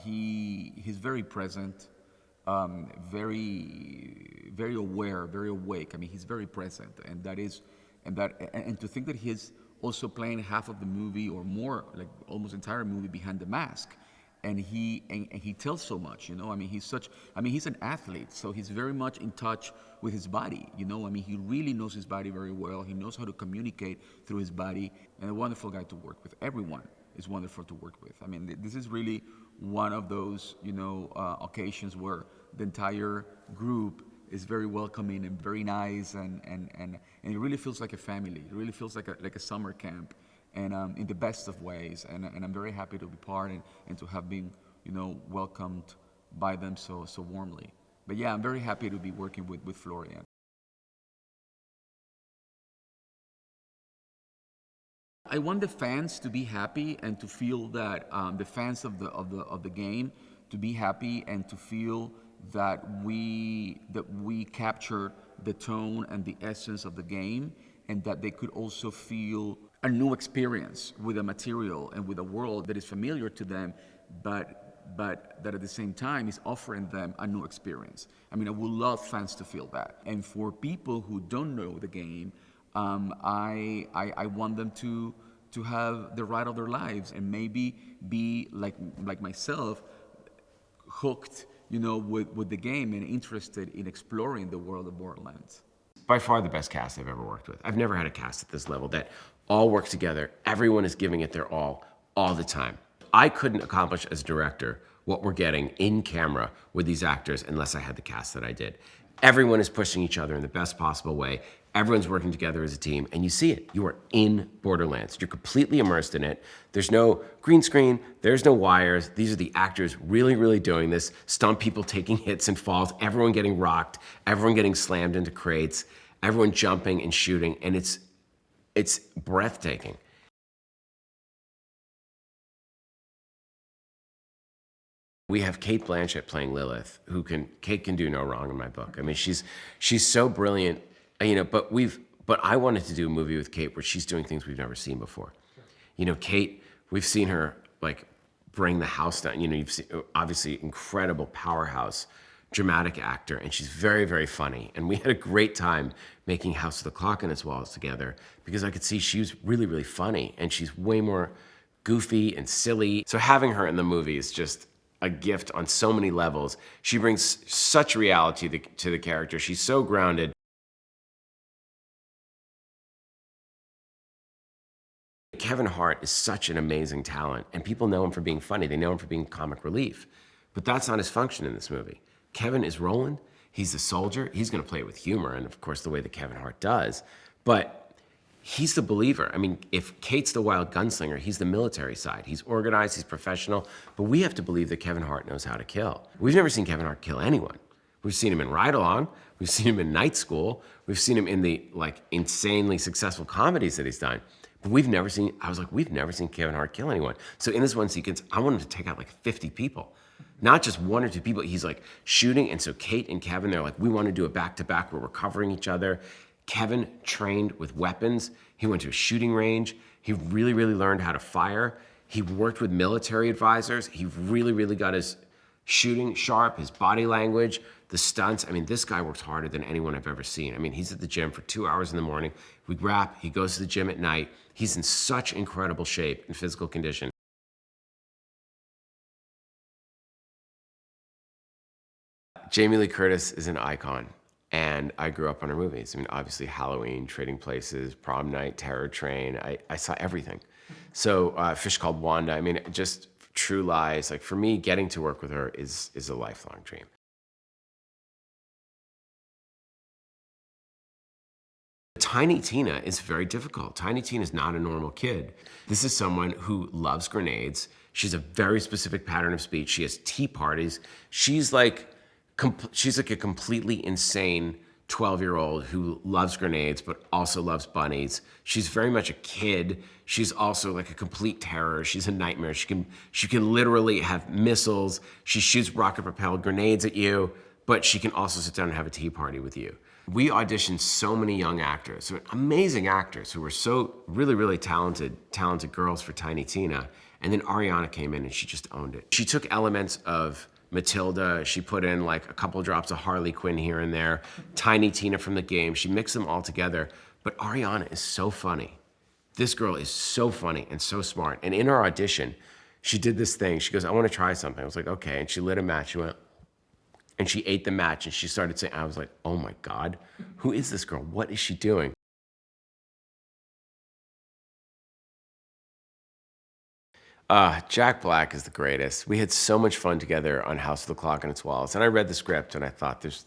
He's very present, very aware, very awake. I mean, he's very present, and to think that he's also playing half of the movie or more, like almost entire movie behind the mask, and he tells so much. You know, I mean, he's an athlete, so he's very much in touch with his body. You know, I mean, he really knows his body very well. He knows how to communicate through his body, and a wonderful guy to work with. Everyone is wonderful to work with. I mean, this is really one of those, you know, occasions where the entire group is very welcoming and very nice, and it really feels like a family. It really feels like a summer camp, and in the best of ways. And I'm very happy to be part and to have been, you know, welcomed by them so warmly. But yeah, I'm very happy to be working with Florian. I want the fans to be happy and to feel that the fans of the game to be happy and to feel that we capture the tone and the essence of the game, and that they could also feel a new experience with a material and with a world that is familiar to them, but that at the same time is offering them a new experience. I mean, I would love fans to feel that. And for people who don't know the game, I want them to have the ride of their lives and maybe be like myself, hooked, you know, with the game and interested in exploring the world of Borderlands. By far the best cast I've ever worked with. I've never had a cast at this level that all works together. Everyone is giving it their all the time. I couldn't accomplish as director what we're getting in camera with these actors unless I had the cast that I did. Everyone is pushing each other in the best possible way. Everyone's working together as a team, and you see it. You are in Borderlands. You're completely immersed in it. There's no green screen. There's no wires. These are the actors really doing this. Stunt people taking hits and falls. Everyone getting rocked. Everyone getting slammed into crates. Everyone jumping and shooting, and it's breathtaking. We have Cate Blanchett playing Lilith, Cate can do no wrong in my book. I mean, she's so brilliant, but I wanted to do a movie with Cate where she's doing things we've never seen before. Cate, we've seen her like bring the house down. You've seen, obviously, incredible powerhouse, dramatic actor, and she's very, very funny. And we had a great time making House of the Clock on its Walls together because I could see she was really, really funny, and she's way more goofy and silly. So having her in the movie is just a gift on so many levels. She brings such reality to the character. She's so grounded. Kevin Hart is such an amazing talent, and people know him for being funny. They know him for being comic relief, but that's not his function in this movie. Kevin is Roland. He's the soldier. He's going to play it with humor, and of course the way that Kevin Hart does, but he's the believer. I mean, if Cate's the wild gunslinger, he's the military side. He's organized, he's professional, but we have to believe that Kevin Hart knows how to kill. We've never seen Kevin Hart kill anyone. We've seen him in Ride Along, we've seen him in Night School, we've seen him in the insanely successful comedies that he's done. But we've never seen Kevin Hart kill anyone. So in this one sequence, I want him to take out like 50 people. Not just one or two people, he's like shooting, and so Cate and Kevin, they're like, we want to do a back-to-back where we're covering each other. Kevin trained with weapons. He went to a shooting range. He really, really learned how to fire. He worked with military advisors. He really, really got his shooting sharp, his body language, the stunts. I mean, this guy works harder than anyone I've ever seen. I mean, he's at the gym for 2 hours in the morning. We wrap, he goes to the gym at night. He's in such incredible shape and physical condition. Jamie Lee Curtis is an icon. And I grew up on her movies. I mean, obviously Halloween, Trading Places, Prom Night, Terror Train. I saw everything. So Fish Called Wanda. I mean, just True Lies. Like for me, getting to work with her is a lifelong dream. Tiny Tina is very difficult. Tiny Tina is not a normal kid. This is someone who loves grenades. She's a very specific pattern of speech. She has tea parties. She's like a completely insane 12-year-old who loves grenades but also loves bunnies. She's very much a kid. She's also like a complete terror. She's a nightmare. She can literally have missiles. She shoots rocket-propelled grenades at you, but she can also sit down and have a tea party with you. We auditioned so many young actors, so amazing actors who were so really, really talented girls for Tiny Tina. And then Ariana came in and she just owned it. She took elements of Matilda, she put in like a couple drops of Harley Quinn here and there, Tiny Tina from the game, she mixed them all together. But Ariana is so funny. This girl is so funny and so smart. And in our audition, she did this thing. She goes, I want to try something. I was like, okay. And she lit a match. She went, and she ate the match and she started saying, I was like, oh my God, who is this girl? What is she doing? Jack Black is the greatest. We had so much fun together on House of the Clock on its Walls. And I read the script and I thought, there's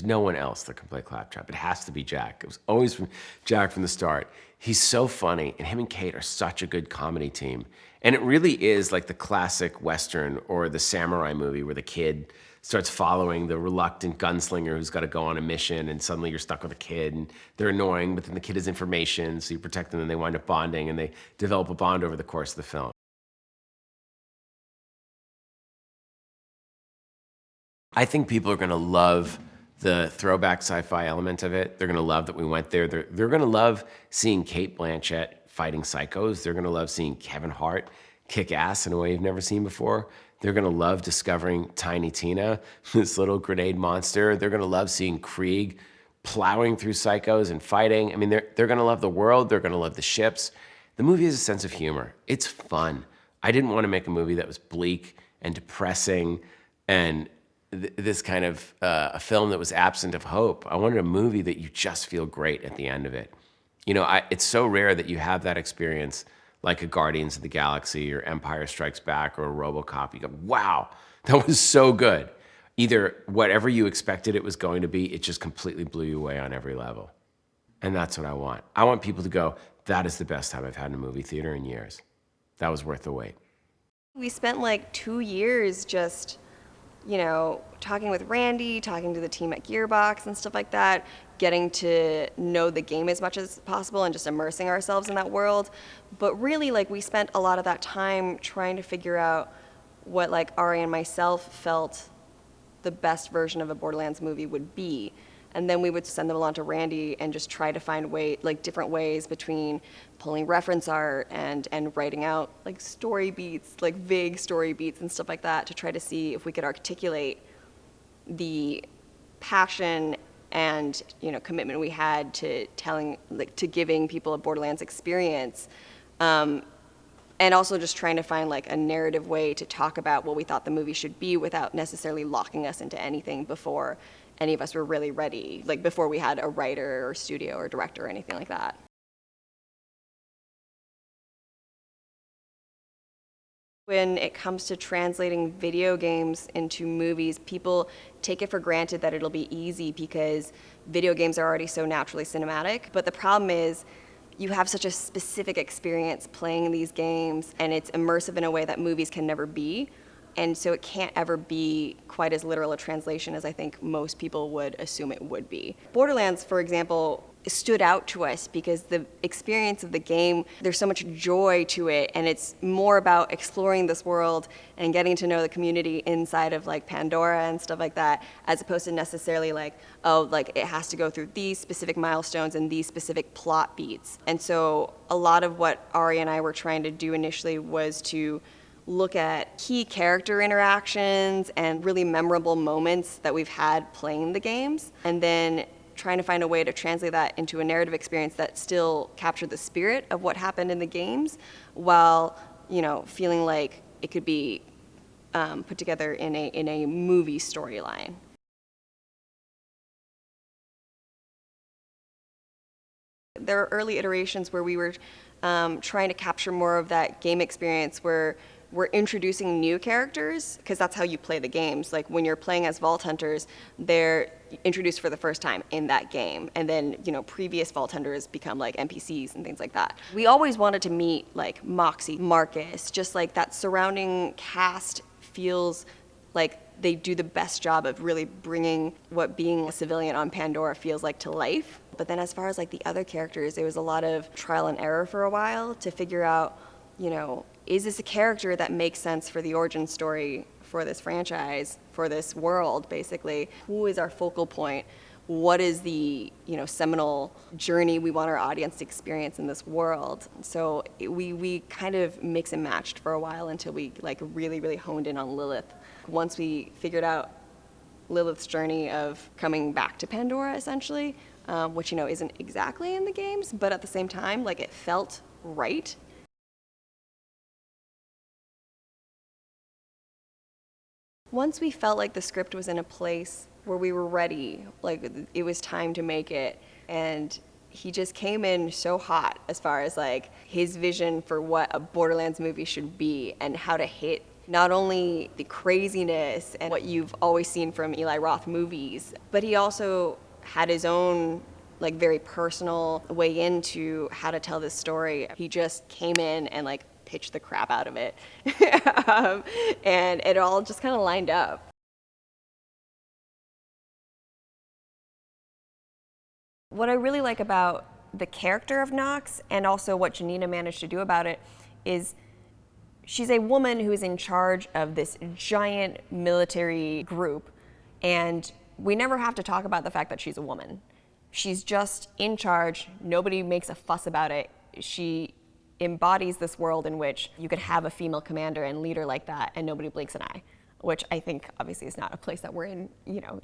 no one else that can play Claptrap. It has to be Jack. It was always Jack from the start. He's so funny, and him and Cate are such a good comedy team. And it really is like the classic Western or the samurai movie where the kid starts following the reluctant gunslinger who's got to go on a mission, and suddenly you're stuck with a kid, and they're annoying, but then the kid has information, so you protect them, and they wind up bonding, and they develop a bond over the course of the film. I think people are gonna love the throwback sci-fi element of it. They're gonna love that we went there. They're gonna love seeing Cate Blanchett fighting psychos. They're gonna love seeing Kevin Hart kick ass in a way you've never seen before. They're gonna love discovering Tiny Tina, this little grenade monster. They're gonna love seeing Krieg plowing through psychos and fighting. I mean, they're gonna love the world. They're gonna love the ships. The movie has a sense of humor. It's fun. I didn't want to make a movie that was bleak and depressing and this kind of a film that was absent of hope. I wanted a movie that you just feel great at the end of it. You know, it's so rare that you have that experience like a Guardians of the Galaxy or Empire Strikes Back or a RoboCop. You go, wow, that was so good. Either whatever you expected it was going to be, it just completely blew you away on every level. And that's what I want. I want people to go, that is the best time I've had in a movie theater in years. That was worth the wait. We spent like 2 years just, you know, talking with Randy, talking to the team at Gearbox and stuff like that, getting to know the game as much as possible and just immersing ourselves in that world. But really, like, we spent a lot of that time trying to figure out what like Ari and myself felt the best version of a Borderlands movie would be. And then we would send them along to Randy and just try to find different ways between pulling reference art and writing out like story beats, like vague story beats and stuff like that, to try to see if we could articulate the passion and commitment we had to to giving people a Borderlands experience. And also just trying to find like a narrative way to talk about what we thought the movie should be without necessarily locking us into anything before any of us were really ready, like before we had a writer or studio or director or anything like that. When it comes to translating video games into movies, people take it for granted that it'll be easy because video games are already so naturally cinematic. But the problem is, you have such a specific experience playing these games, and it's immersive in a way that movies can never be. And so it can't ever be quite as literal a translation as I think most people would assume it would be. Borderlands, for example, stood out to us because the experience of the game, there's so much joy to it, and it's more about exploring this world and getting to know the community inside of like Pandora and stuff like that, as opposed to necessarily like, oh, like it has to go through these specific milestones and these specific plot beats. And so a lot of what Ari and I were trying to do initially was to look at key character interactions and really memorable moments that we've had playing the games, and then trying to find a way to translate that into a narrative experience that still captured the spirit of what happened in the games, while feeling like it could be put together in a movie storyline. There are early iterations where we were trying to capture more of that game experience where we're introducing new characters, because that's how you play the games. Like when you're playing as Vault Hunters, they're introduced for the first time in that game. And then, previous Vault Hunters become like NPCs and things like that. We always wanted to meet like Moxxi, Marcus, just like that surrounding cast feels like they do the best job of really bringing what being a civilian on Pandora feels like to life. But then as far as like the other characters, there was a lot of trial and error for a while to figure out, is this a character that makes sense for the origin story for this franchise, for this world, basically? Who is our focal point? What is the, seminal journey we want our audience to experience in this world? So we kind of mix and matched for a while until we like really, really honed in on Lilith. Once we figured out Lilith's journey of coming back to Pandora, essentially, which, isn't exactly in the games, but at the same time, like it felt right. Once we felt like the script was in a place where we were ready, like it was time to make it, and he just came in so hot as far as like his vision for what a Borderlands movie should be and how to hit not only the craziness and what you've always seen from Eli Roth movies, but he also had his own like very personal way into how to tell this story. He just came in and like pitched the crap out of it. And it all just kind of lined up. What I really like about the character of Knoxx, and also what Janina managed to do about it, is she's a woman who is in charge of this giant military group, and we never have to talk about the fact that she's a woman. She's just in charge. Nobody makes a fuss about it. She embodies this world in which you could have a female commander and leader like that and nobody blinks an eye, which I think obviously is not a place that we're in,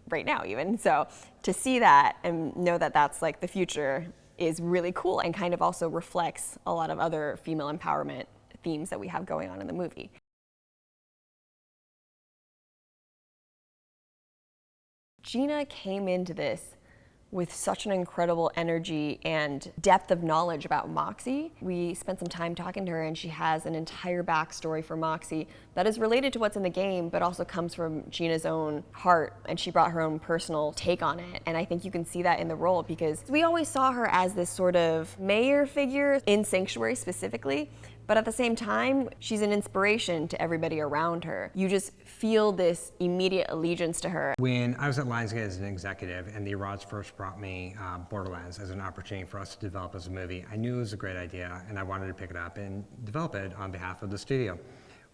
right now even. So to see that and know that that's like the future is really cool, and kind of also reflects a lot of other female empowerment themes that we have going on in the movie. Gina came into this with such an incredible energy and depth of knowledge about Moxxi. We spent some time talking to her, and she has an entire backstory for Moxxi that is related to what's in the game, but also comes from Gina's own heart, and she brought her own personal take on it. And I think you can see that in the role, because we always saw her as this sort of mayor figure in Sanctuary specifically, but at the same time, she's an inspiration to everybody around her. You just feel this immediate allegiance to her. When I was at Lionsgate as an executive and the Arads first brought me Borderlands as an opportunity for us to develop as a movie, I knew it was a great idea and I wanted to pick it up and develop it on behalf of the studio.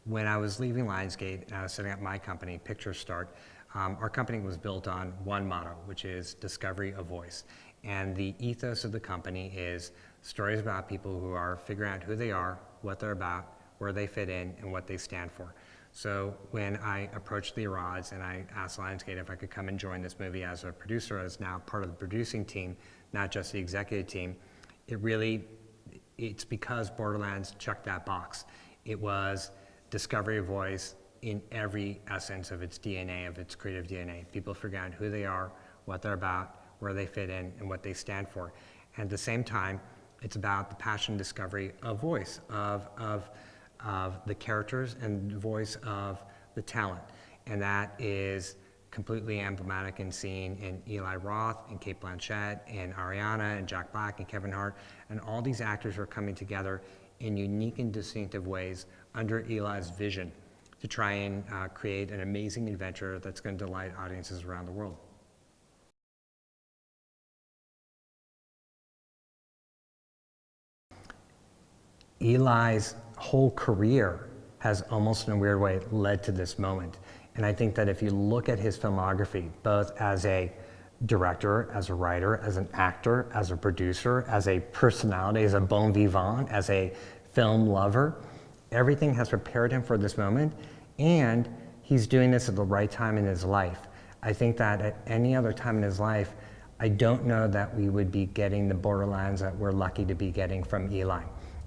when I was leaving Lionsgate and I was setting up my company, Picture Start, our company was built on one motto, which is discovery of voice. And the ethos of the company is stories about people who are figuring out who they are, what they're about, where they fit in, and what they stand for. So when I approached the Arads and I asked Lionsgate if I could come and join this movie as a producer, as now part of the producing team, not just the executive team, it's because Borderlands checked that box. It was discovery of voice in every essence of its DNA, of its creative DNA. People figure out who they are, what they're about, where they fit in, and what they stand for. And at the same time, it's about the passion and discovery of voice, of the characters and the voice of the talent. And that is completely emblematic and seen in Eli Roth and Cate Blanchett and Ariana and Jack Black and Kevin Hart. And all these actors are coming together in unique and distinctive ways under Eli's vision to try and create an amazing adventure that's going to delight audiences around the world. Eli's whole career has almost in a weird way led to this moment. And I think that if you look at his filmography, both as a director, as a writer, as an actor, as a producer, as a personality, as a bon vivant, as a film lover, everything has prepared him for this moment, and he's doing this at the right time in his life. I think that at any other time in his life, I don't know that we would be getting the Borderlands that we're lucky to be getting from Eli.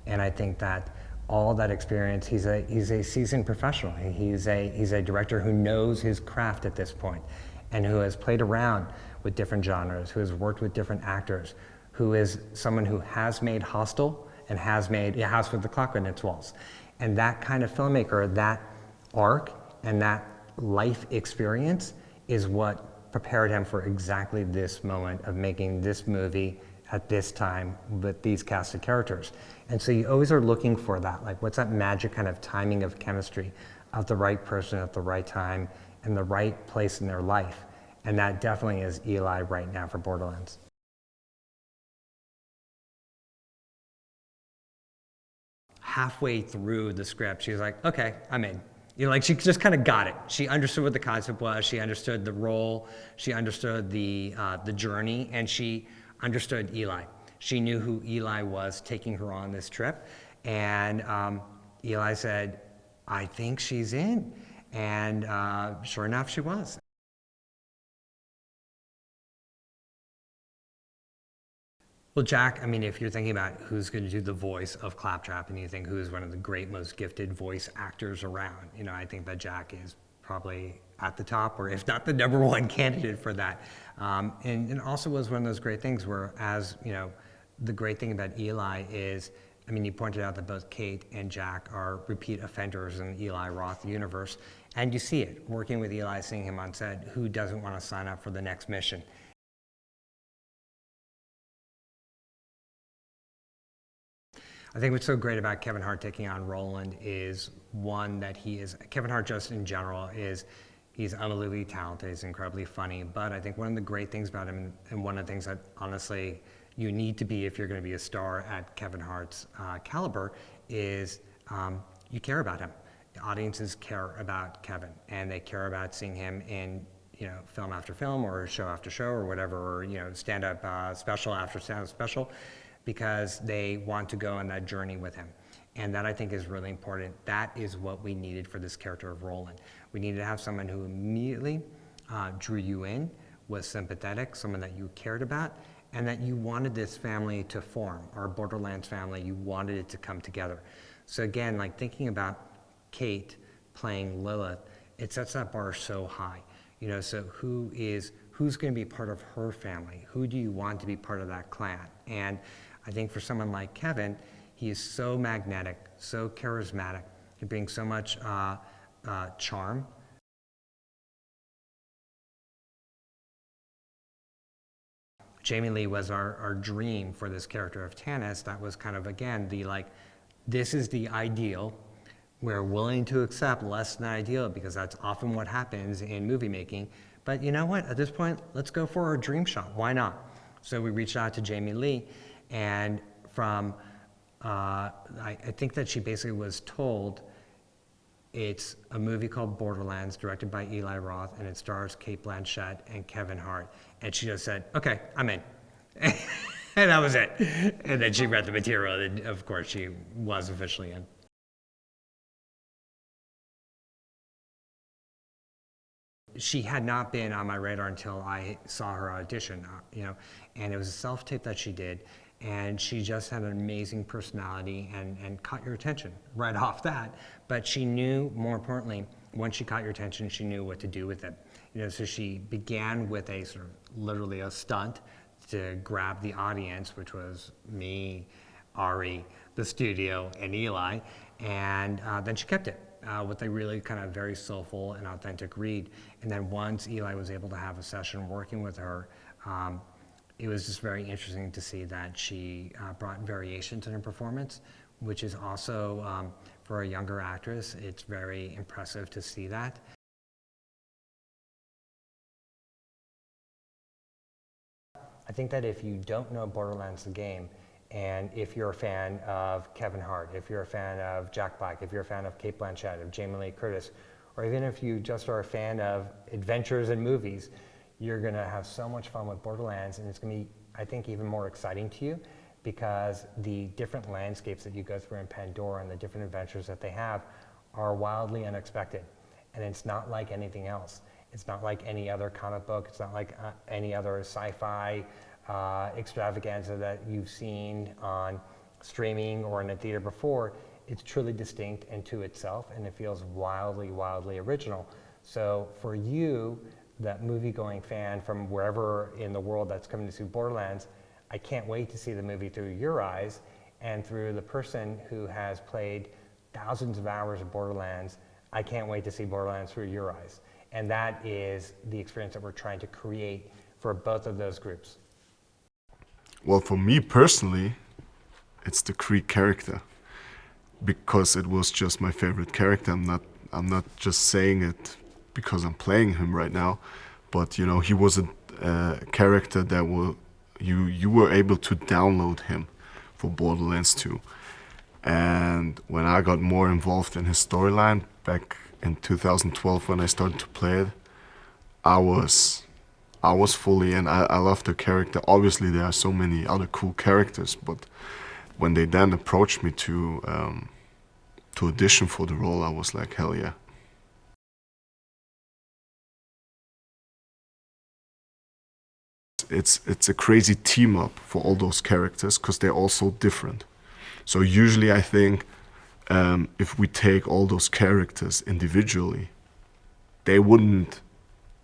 And I think that all that experience, he's a seasoned professional. He's a director who knows his craft at this point, and who has played around with different genres, who has worked with different actors, who is someone who has made Hostel and has made A House with the Clock on Its Walls. And that kind of filmmaker, that arc and that life experience is what prepared him for exactly this moment of making this movie at this time with these cast of characters. And so you always are looking for that, like what's that magic kind of timing of chemistry of the right person at the right time and the right place in their life. And that definitely is Eli right now for Borderlands. Halfway through the script, she was like, okay, I'm in. You know, like she just kind of got it. She understood what the concept was. She understood the role. She understood the journey, and she understood Eli. She knew who Eli was taking her on this trip. And Eli said, I think she's in. And sure enough, she was. Well, Jack, I mean, if you're thinking about who's going to do the voice of Claptrap and you think who's one of the great, most gifted voice actors around, you know, I think that Jack is probably at the top, or if not the #1 candidate for that. And also was one of those great things where, as you know, the great thing about Eli is, I mean, you pointed out that both Cate and Jack are repeat offenders in the Eli Roth universe, and you see it, working with Eli, seeing him on set, who doesn't want to sign up for the next mission? I think what's so great about Kevin Hart taking on Roland is, one, that Kevin Hart just in general he's unbelievably talented, he's incredibly funny, but I think one of the great things about him, and one of the things that honestly you need to be if you're going to be a star at Kevin Hart's caliber, is you care about him. The audiences care about Kevin, and they care about seeing him in, you know, film after film, or show after show, or whatever, or, you know, stand-up special after stand-up special, because they want to go on that journey with him. And that, I think, is really important. That is what we needed for this character of Roland. We needed to have someone who immediately drew you in, was sympathetic, someone that you cared about, and that you wanted this family to form, our Borderlands family. You wanted it to come together. So again, like thinking about Cate playing Lilith, it sets that bar so high. You know, so who's going to be part of her family? Who do you want to be part of that clan? And I think for someone like Kevin, he is so magnetic, so charismatic, he brings so much charm. Jamie Lee was our dream for this character of Tannis. That was kind of, again, the like, this is the ideal. We're willing to accept less than ideal, because that's often what happens in movie making. But you know what? At this point, let's go for our dream shot. Why not? So we reached out to Jamie Lee, and from, I think that she basically was told, It's a movie called Borderlands, directed by Eli Roth, and it stars Cate Blanchett and Kevin Hart. And she just said, okay, I'm in. And that was it. And then she read the material, and of course she was officially in. She had not been on my radar until I saw her audition, and it was a self-tape that she did, and she just had an amazing personality and caught your attention right off that. But she knew, more importantly, once she caught your attention, she knew what to do with it. So she began with a sort of literally a stunt to grab the audience, which was me, Ari, the studio, and Eli, and then she kept it. With a really kind of very soulful and authentic read. And then once Eli was able to have a session working with her, it was just very interesting to see that she brought variations in her performance, which is also, for a younger actress, it's very impressive to see that. I think that if you don't know Borderlands the game, and if you're a fan of Kevin Hart, if you're a fan of Jack Black, if you're a fan of Cate Blanchett, of Jamie Lee Curtis, or even if you just are a fan of adventures and movies, you're gonna have so much fun with Borderlands, and it's gonna be, I think, even more exciting to you because the different landscapes that you go through in Pandora and the different adventures that they have are wildly unexpected. And it's not like anything else. It's not like any other comic book. It's not like any other sci-fi extravaganza that you've seen on streaming or in a theater before. It's truly distinct and to itself, and it feels wildly, wildly original. So for you, that movie-going fan from wherever in the world that's coming to see Borderlands, I can't wait to see the movie through your eyes and through the person who has played thousands of hours of Borderlands. I can't wait to see Borderlands through your eyes. And that is the experience that we're trying to create for both of those groups. Well, for me personally, it's the Krieg character, because it was just my favorite character. I'm not just saying it because I'm playing him right now, but he was a character that you were able to download him for Borderlands 2. And when I got more involved in his storyline back in 2012 when I started to play it, I was fully in. I love the character. Obviously, there are so many other cool characters, but when they then approached me to audition for the role, I was like, hell yeah. It's a crazy team up for all those characters because they're all so different. So usually I think if we take all those characters individually, they wouldn't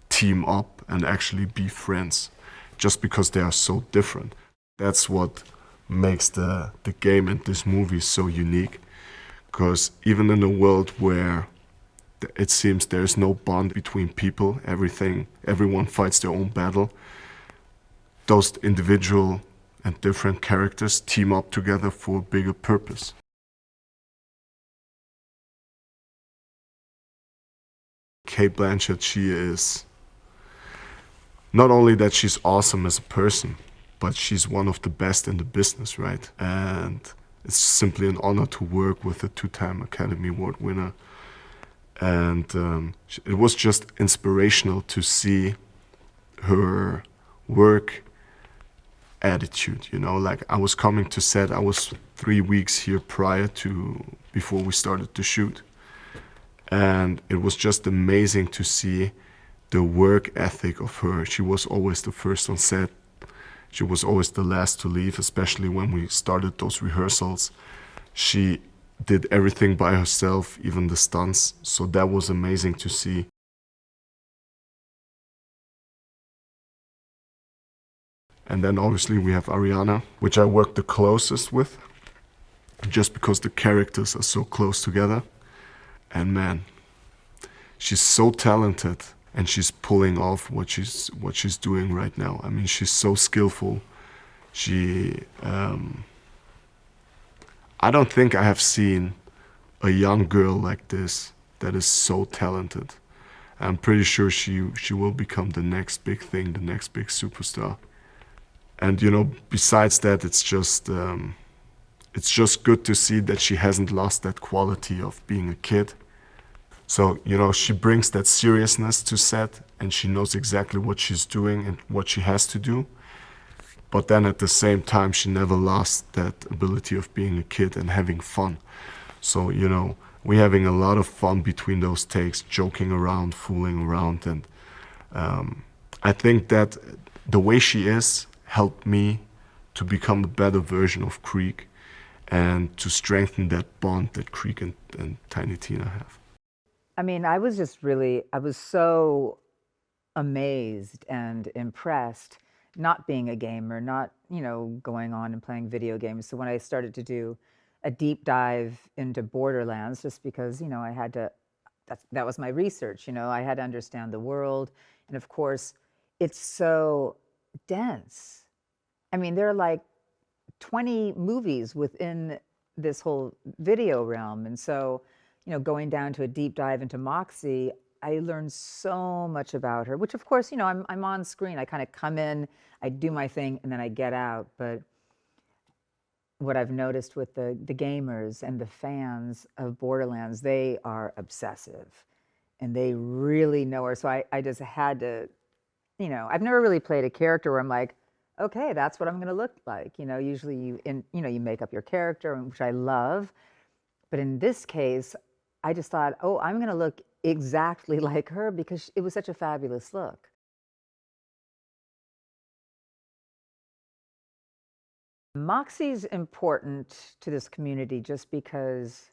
team up and actually be friends just because they are so different. That's what makes the game and this movie so unique, because even in a world where it seems there's no bond between people, everyone fights their own battle, those individual and different characters team up together for a bigger purpose. Cate Blanchett, she is not only that she's awesome as a person, but she's one of the best in the business, right? And it's simply an honor to work with a 2-time Academy Award winner. And it was just inspirational to see her work attitude, like I was coming to set, I was 3 weeks here before we started to shoot. And it was just amazing to see the work ethic of her. She was always the first on set. She was always the last to leave, especially when we started those rehearsals. She did everything by herself, even the stunts. So that was amazing to see. And then obviously we have Ariana, which I worked the closest with, just because the characters are so close together. And man, she's so talented, and she's pulling off what she's doing right now. I mean, she's so skillful. I don't think I have seen a young girl like this that is so talented. I'm pretty sure she will become the next big thing, the next big superstar. And besides that, it's just good to see that she hasn't lost that quality of being a kid. So, you know, she brings that seriousness to set, and she knows exactly what she's doing and what she has to do. But then at the same time, she never lost that ability of being a kid and having fun. So, you know, we're having a lot of fun between those takes, joking around, fooling around. And I think that the way she is helped me to become a better version of Krieg and to strengthen that bond that Krieg and Tiny Tina have. I mean, I was so amazed and impressed, not being a gamer, not, you know, going on and playing video games. So when I started to do a deep dive into Borderlands, just because, you know, I had to, that was my research, you know, I had to understand the world. And of course, it's so dense. I mean, there are like 20 movies within this whole video realm. And so, you know, going down to a deep dive into Moxxi, I learned so much about her, which of course, you know, I'm on screen. I kind of come in, I do my thing, and then I get out. But what I've noticed with the gamers and the fans of Borderlands, they are obsessive and they really know her. So I just had to, you know, I've never really played a character where I'm like, okay, that's what I'm going to look like. You know, usually you make up your character, which I love. But in this case, I just thought, oh, I'm going to look exactly like her because it was such a fabulous look. Moxxi's important to this community just because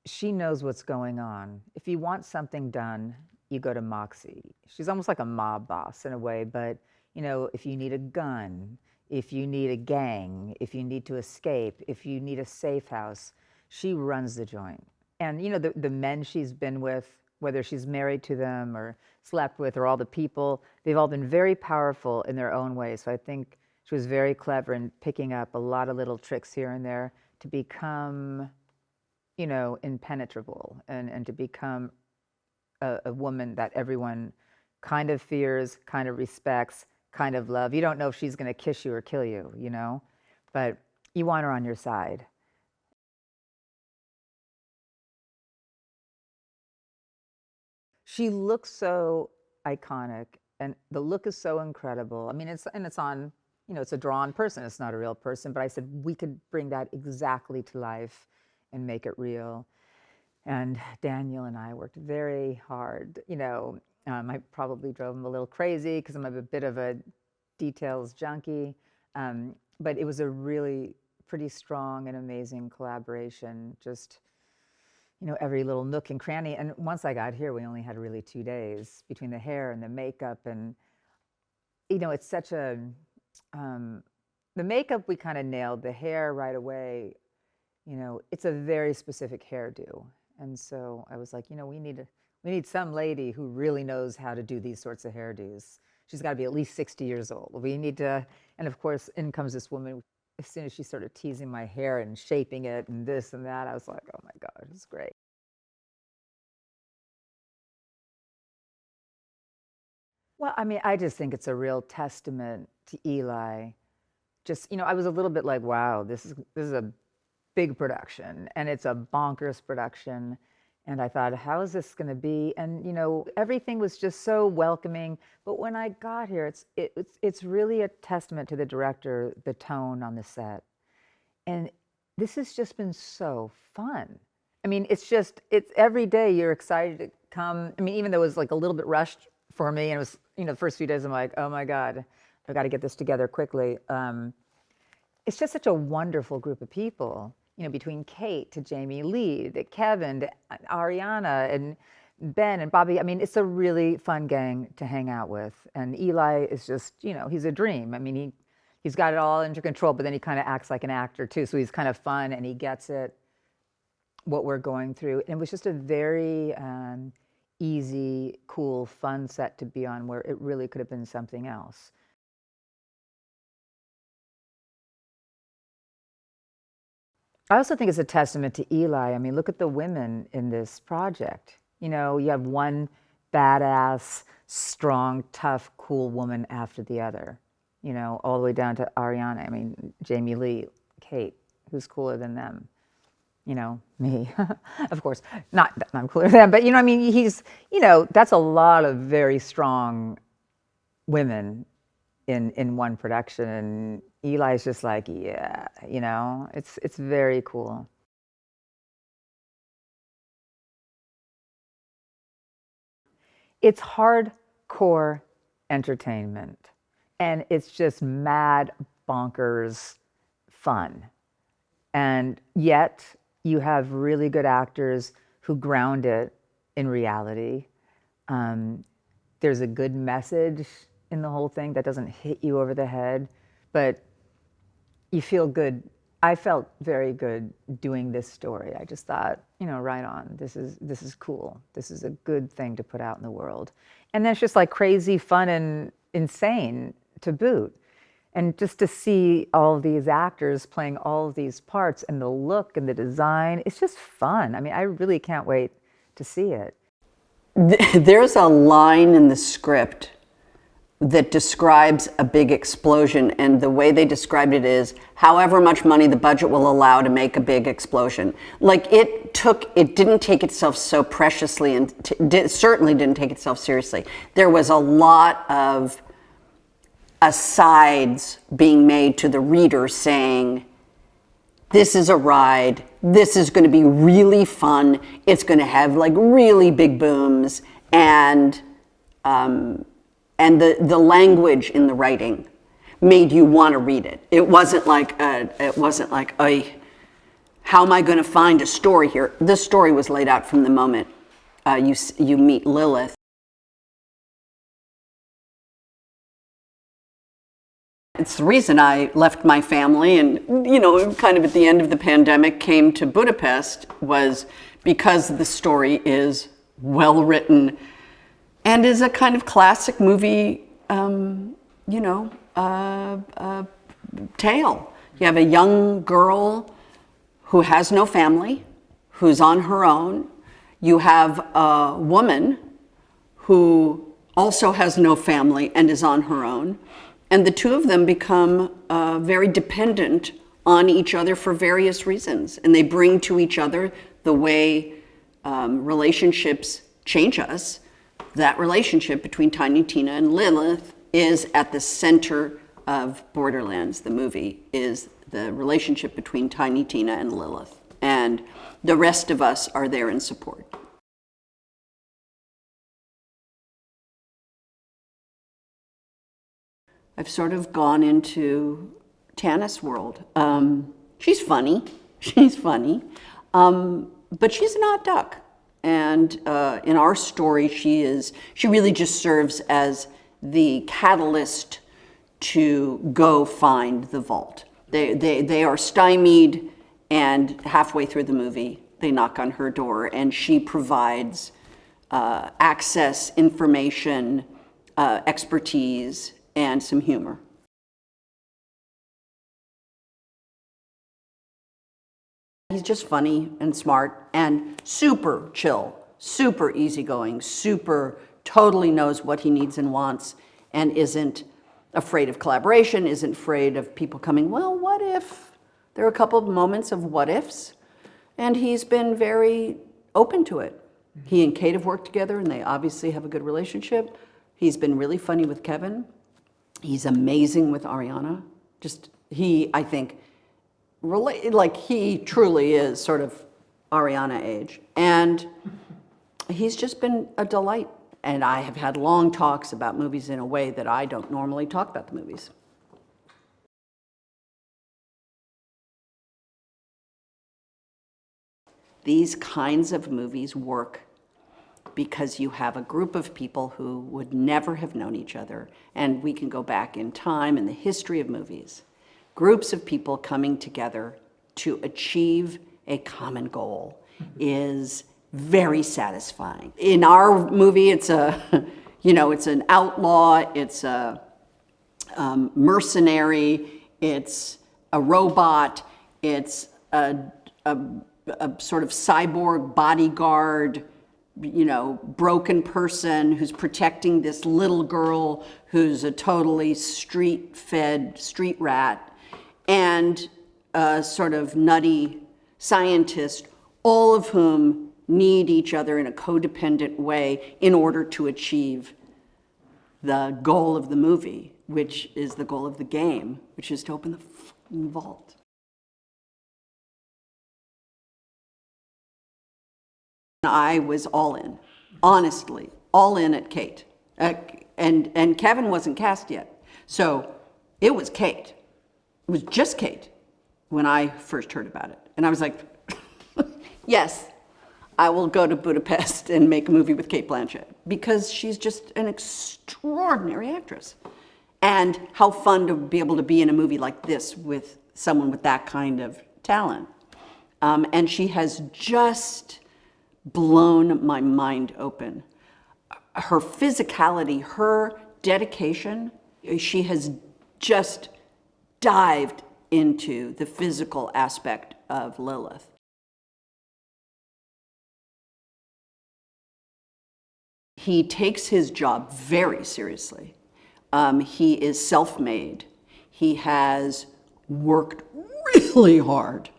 she knows what's going on. If you want something done, you go to Moxxi. She's almost like a mob boss in a way, but you know, if you need a gun, if you need a gang, if you need to escape, if you need a safe house, she runs the joint. And you know, the men she's been with, whether she's married to them or slept with, or all the people, they've all been very powerful in their own way. So I think she was very clever in picking up a lot of little tricks here and there to become, you know, impenetrable and to become a woman that everyone kind of fears, kind of respects, kind of love. You don't know if she's going to kiss you or kill you, you know, but you want her on your side. She looks so iconic, and the look is so incredible. I mean, it's on, you know, it's a drawn person. It's not a real person, but I said we could bring that exactly to life and make it real. And Daniel and I worked very hard. You know, I probably drove him a little crazy because I'm a bit of a details junkie, but it was a really pretty strong and amazing collaboration. Just, you know, every little nook and cranny. And once I got here, we only had really 2 days between the hair and the makeup. And, you know, it's such a, the makeup we kind of nailed, the hair right away, you know, it's a very specific hairdo. And so I was like, you know, we need some lady who really knows how to do these sorts of hairdos. She's got to be at least 60 years old. We need to, and of course, in comes this woman. As soon as she started teasing my hair and shaping it and this and that, I was like, oh my God, it's great. Well, I mean, I just think it's a real testament to Eli. Just, you know, I was a little bit like, wow, this is a big production, and it's a bonkers production. And I thought, how is this going to be? And, you know, everything was just so welcoming. But when I got here, it's really a testament to the director, the tone on the set. And this has just been so fun. I mean, it's every day you're excited to come. I mean, even though it was like a little bit rushed for me, and it was, you know, the first few days I'm like, oh my God, I've got to get this together quickly. It's just such a wonderful group of people. You know, between Kate to Jamie Lee, to Kevin, to Ariana, and Ben and Bobby. I mean, it's a really fun gang to hang out with. And Eli is just, you know, he's a dream. I mean, he's got it all under control, but then he kind of acts like an actor too. So he's kind of fun and he gets it, what we're going through. And it was just a very easy, cool, fun set to be on where it really could have been something else. I also think it's a testament to Eli. I mean, look at the women in this project. You know, you have one badass, strong, tough, cool woman after the other, you know, all the way down to Ariana. I mean, Jamie Lee, Kate, who's cooler than them? you know, me, of course, not that I'm clear then, but you know, I mean, he's, you know, that's a lot of very strong women in one production, and Eli's just like, yeah, you know, it's very cool. It's hardcore entertainment, and it's just mad bonkers fun. And yet you have really good actors who ground it in reality. There's a good message in the whole thing that doesn't hit you over the head, but you feel good. I felt very good doing this story. I just thought, you know, right on. This is cool. This is a good thing to put out in the world. And then it's just like crazy fun and insane to boot. And just to see all these actors playing all of these parts and the look and the design, it's just fun. I mean, I really can't wait to see it. There's a line in the script that describes a big explosion, and the way they described it is however much money the budget will allow to make a big explosion. Like it didn't take itself so preciously, and certainly didn't take itself seriously. There was a lot of asides being made to the reader saying, this is a ride, this is going to be really fun, it's going to have like really big booms, and the language in the writing made you want to read it. It wasn't like, how am I going to find a story here? The story was laid out from the moment you meet Lilith. It's the reason I left my family and, you know, kind of at the end of the pandemic came to Budapest, was because the story is well written and is a kind of classic movie, tale. You have a young girl who has no family, who's on her own. You have a woman who also has no family and is on her own. And the two of them become very dependent on each other for various reasons. And they bring to each other the way relationships change us. That relationship between Tiny Tina and Lilith is at the center of Borderlands. The movie is the relationship between Tiny Tina and Lilith. And the rest of us are there in support. I've sort of gone into Tannis' world. She's funny, but she's an odd duck. And in our story, she really just serves as the catalyst to go find the vault. They are stymied, and halfway through the movie, they knock on her door, and she provides access, information, expertise, and some humor. He's just funny and smart and super chill, super easygoing, super totally knows what he needs and wants, and isn't afraid of collaboration, isn't afraid of people coming, well, what if? There are a couple of moments of what ifs, and he's been very open to it. He and Cate have worked together, and they obviously have a good relationship. He's been really funny with Kevin. He's amazing with Ariana. I think, he truly is sort of Ariana age. And he's just been a delight. And I have had long talks about movies in a way that I don't normally talk about the movies. These kinds of movies work because you have a group of people who would never have known each other. And we can go back in time in the history of movies. Groups of people coming together to achieve a common goal is very satisfying. In our movie, it's it's an outlaw, it's a mercenary, it's a robot, it's a sort of cyborg bodyguard, broken person who's protecting this little girl who's a totally street-fed street rat, and a sort of nutty scientists, all of whom need each other in a codependent way in order to achieve the goal of the movie, which is the goal of the game, which is to open the fucking vault. I was all in, honestly, all in at Cate. And Kevin wasn't cast yet. So it was Cate. It was just Cate when I first heard about it. And I was like, yes, I will go to Budapest and make a movie with Cate Blanchett because she's just an extraordinary actress. And how fun to be able to be in a movie like this with someone with that kind of talent. And she has just blown my mind open. Her physicality, her dedication, she has just dived into the physical aspect of Lilith. He takes his job very seriously. He is self-made. He has worked really hard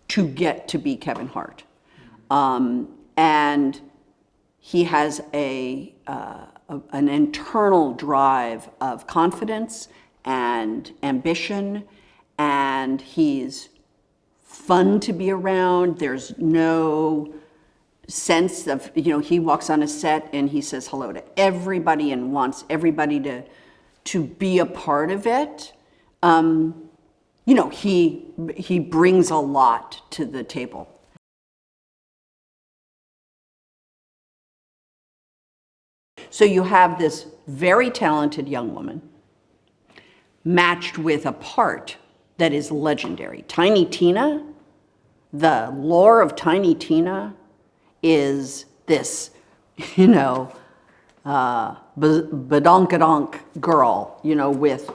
to get to be Kevin Hart. And he has an internal drive of confidence and ambition, and he's fun to be around. There's no sense of, he walks on a set and he says hello to everybody and wants everybody to be a part of it. He brings a lot to the table. So you have this very talented young woman matched with a part that is legendary. Tiny Tina, the lore of Tiny Tina is this, badonkadonk girl, with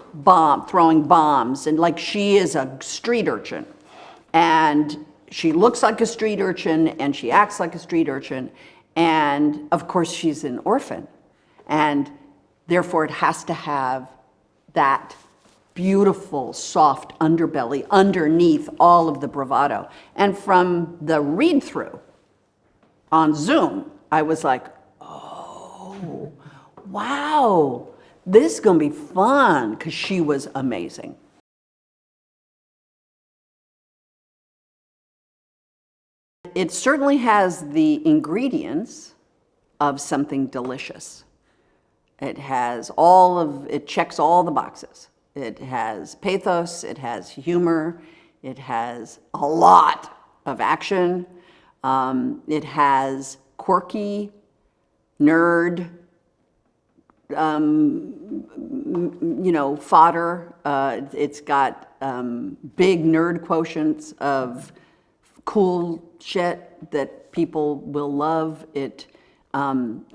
throwing bombs, and she is a street urchin. And she looks like a street urchin and she acts like a street urchin. And of course she's an orphan. And therefore it has to have that beautiful, soft underbelly underneath all of the bravado. And from the read-through on Zoom, I was like, oh, wow, this is gonna be fun, because she was amazing. It certainly has the ingredients of something delicious. It has it checks all the boxes. It has pathos, it has humor, it has a lot of action. It has quirky, nerd, fodder. It's got big nerd quotients of cool shit that people will love. It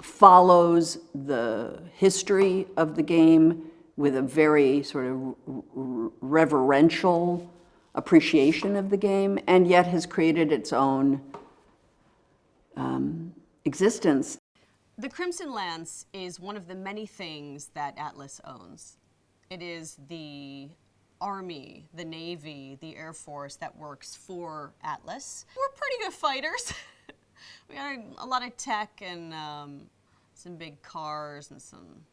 follows the history of the game with a very sort of reverential appreciation of the game, and yet has created its own existence. The Crimson Lance is one of the many things that Atlas owns. It is the Army, the Navy, the Air Force that works for Atlas. We're pretty good fighters. We got a lot of tech and some big cars and some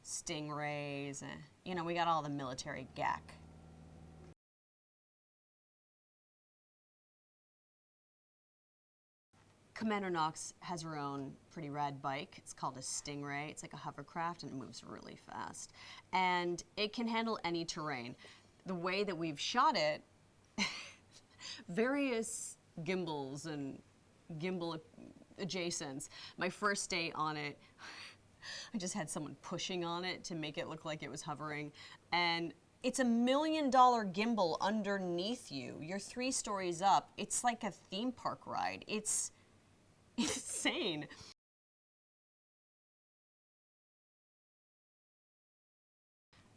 stingrays. And, we got all the military gack. Commander Knoxx has her own pretty rad bike. It's called a Stingray. It's like a hovercraft and it moves really fast. And it can handle any terrain. The way that we've shot it, various gimbals and gimbal adjacents. My first day on it, I just had someone pushing on it to make it look like it was hovering. And it's $1 million gimbal underneath you. You're 3 stories up. It's like a theme park ride. It's insane.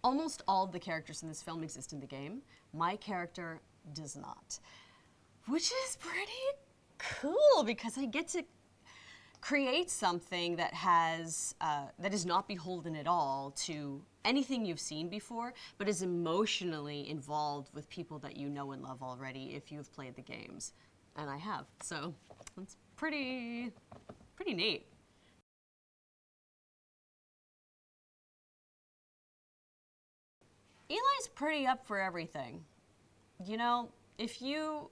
Almost all of the characters in this film exist in the game. My character does not, which is pretty cool because I get to create something that has that is not beholden at all to anything you've seen before, but is emotionally involved with people that you know and love already if you've played the games. and I have. So it's pretty neat. Eli's pretty up for everything. You know, if you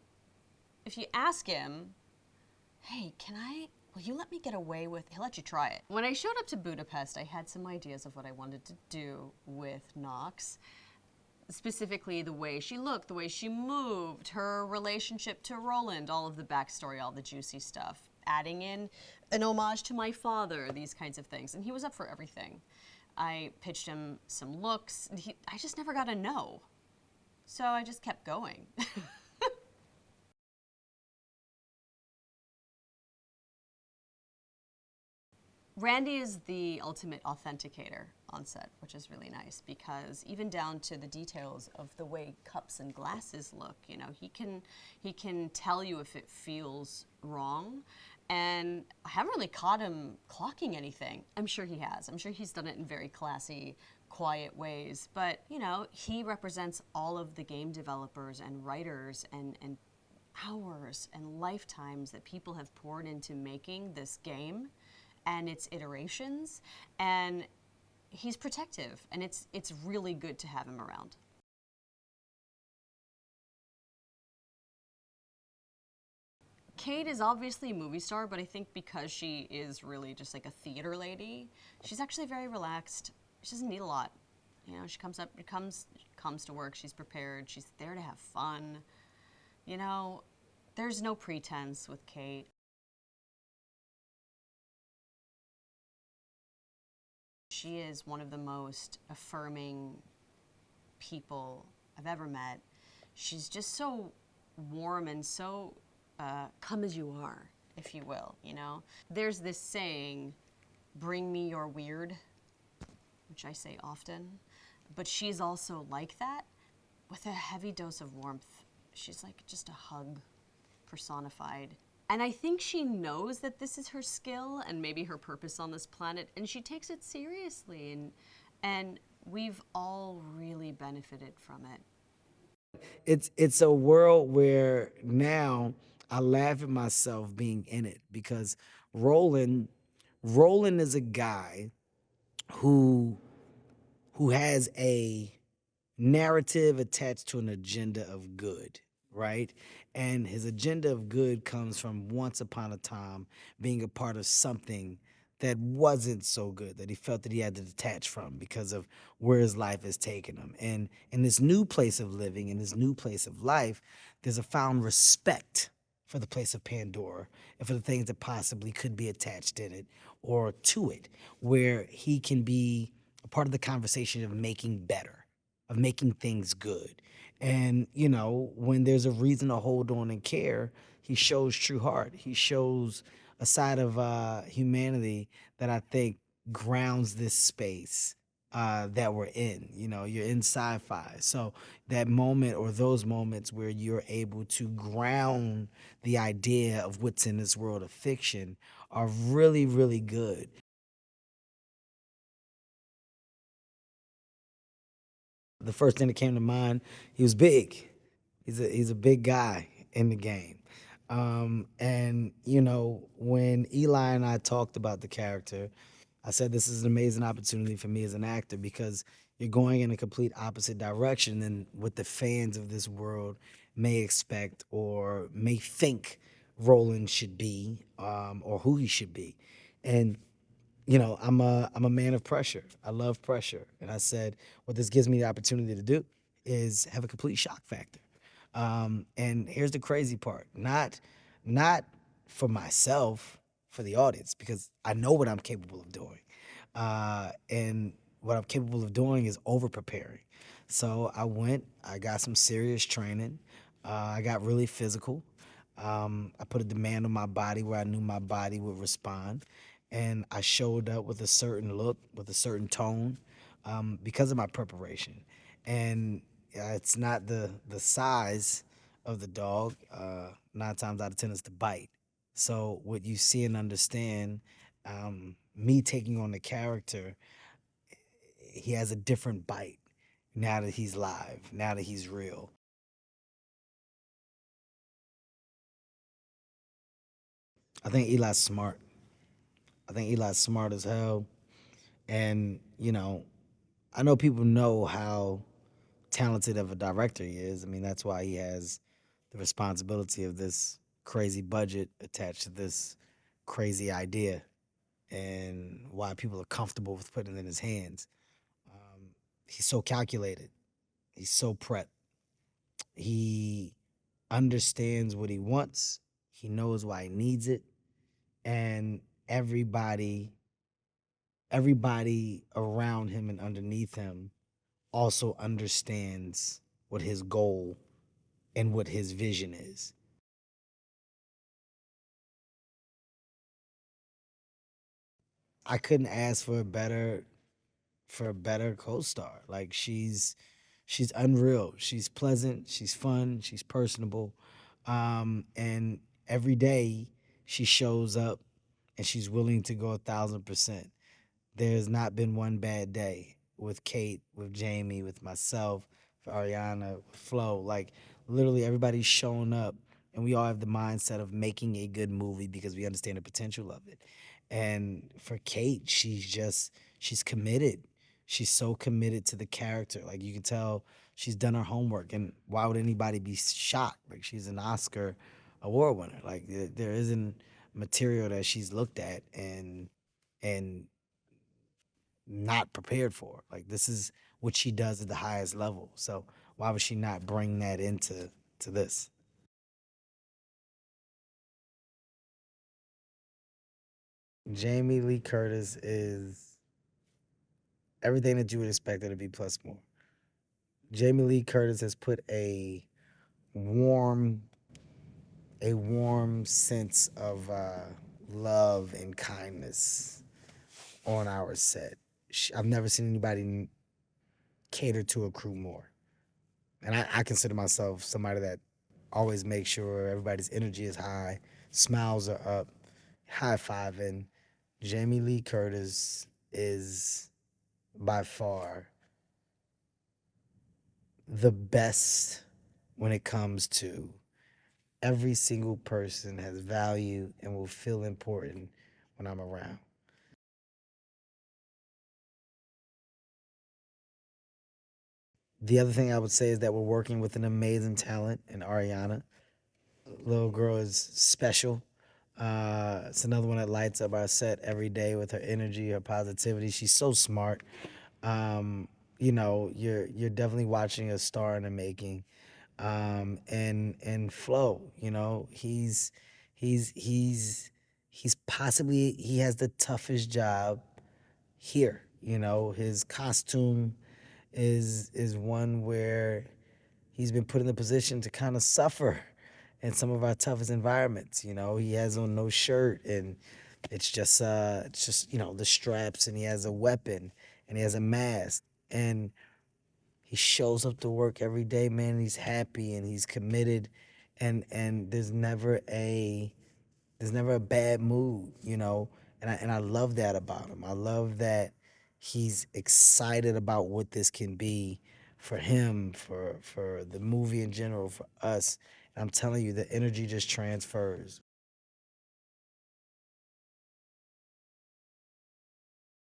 ask him, hey, will you let me get away with, he'll let you try it. When I showed up to Budapest, I had some ideas of what I wanted to do with Knoxx. Specifically the way she looked, the way she moved, her relationship to Roland, all of the backstory, all the juicy stuff. Adding in an homage to my father, these kinds of things. And he was up for everything. I pitched him some looks. I just never got a no. So I just kept going. Randy is the ultimate authenticator on set, which is really nice because even down to the details of the way cups and glasses look, you know, he can tell you if it feels wrong. And I haven't really caught him clocking anything. I'm sure he has. I'm sure he's done it in very classy, quiet ways. But, you know, he represents all of the game developers and writers and hours and lifetimes that people have poured into making this game and its iterations, and he's protective, and it's really good to have him around. Cate is obviously a movie star, but I think because she is really just like a theater lady, she's actually very relaxed. She doesn't need a lot. You know, she comes to work, she's prepared, she's there to have fun. You know, there's no pretense with Cate. She is one of the most affirming people I've ever met. She's just so warm and so come as you are, if you will, you know? There's this saying, bring me your weird, which I say often, but she's also like that with a heavy dose of warmth. She's like just a hug personified. And I think she knows that this is her skill and maybe her purpose on this planet, and she takes it seriously, and we've all really benefited from it. It's a world where now I laugh at myself being in it because Roland is a guy who has a narrative attached to an agenda of good, right? And his agenda of good comes from once upon a time being a part of something that wasn't so good, that he felt that he had to detach from because of where his life has taken him. And in this new place of living, in this new place of life, there's a found respect for the place of Pandora and for the things that possibly could be attached in it or to it, where he can be a part of the conversation of making better, of making things good. And, you know, when there's a reason to hold on and care, he shows true heart. He shows a side of humanity that I think grounds this space that we're in. You know, you're in sci-fi. So that moment or those moments where you're able to ground the idea of what's in this world of fiction are really, really good. The first thing that came to mind, he was big. He's a big guy in the game. And, you know, when Eli and I talked about the character, I said this is an amazing opportunity for me as an actor because you're going in a complete opposite direction than what the fans of this world may expect or may think Roland should be or who he should be. And you know, I'm a man of pressure. I love pressure. And I said, what this gives me the opportunity to do is have a complete shock factor. And here's the crazy part. Not for myself, for the audience, because I know what I'm capable of doing. And what I'm capable of doing is over-preparing. So I got some serious training. I got really physical. I put a demand on my body where I knew my body would respond. And I showed up with a certain look, with a certain tone, because of my preparation. And it's not the size of the dog. 9 times out of 10, it's the bite. So what you see and understand, me taking on the character, he has a different bite now that he's live, now that he's real. I think Eli's smart. I think Eli's smart as hell. And, I know people know how talented of a director he is. I mean, that's why he has the responsibility of this crazy budget attached to this crazy idea and why people are comfortable with putting it in his hands. He's so calculated. He's so prepped. He understands what he wants. He knows why he needs it. And everybody around him and underneath him also understands what his goal and what his vision is. I couldn't ask for a better co-star. Like she's unreal. She's pleasant, she's fun, she's personable. And every day she shows up and she's willing to go 1,000%. There's not been one bad day with Cate, with Jamie, with myself, with Ariana, with Flo. Like literally everybody's showing up and we all have the mindset of making a good movie because we understand the potential of it. And for Cate, she's committed. She's so committed to the character. Like you can tell she's done her homework. And why would anybody be shocked? Like she's an Oscar award winner. Like there isn't material that she's looked at and not prepared for. Like this is what she does at the highest level. So why would she not bring that into this? Jamie Lee Curtis is everything that you would expect her to be plus more. Jamie Lee Curtis has put a warm sense of love and kindness on our set. I've never seen anybody cater to a crew more. And I consider myself somebody that always makes sure everybody's energy is high, smiles are up, high-fiving. Jamie Lee Curtis is by far the best when it comes to every single person has value and will feel important when I'm around. The other thing I would say is that we're working with an amazing talent in Ariana. Little girl is special. It's another one that lights up our set every day with her energy, her positivity. She's so smart. You're definitely watching a star in the making. And Flo, he's possibly he has the toughest job here. His costume is one where he's been put in the position to kind of suffer in some of our toughest environments. He has on no shirt and it's just the straps, and he has a weapon and he has a mask, and he shows up to work every day, man, and he's happy and he's committed, and there's never a bad mood, and I love that about him. I love that he's excited about what this can be for him, for the movie in general, for us. And I'm telling you, the energy just transfers.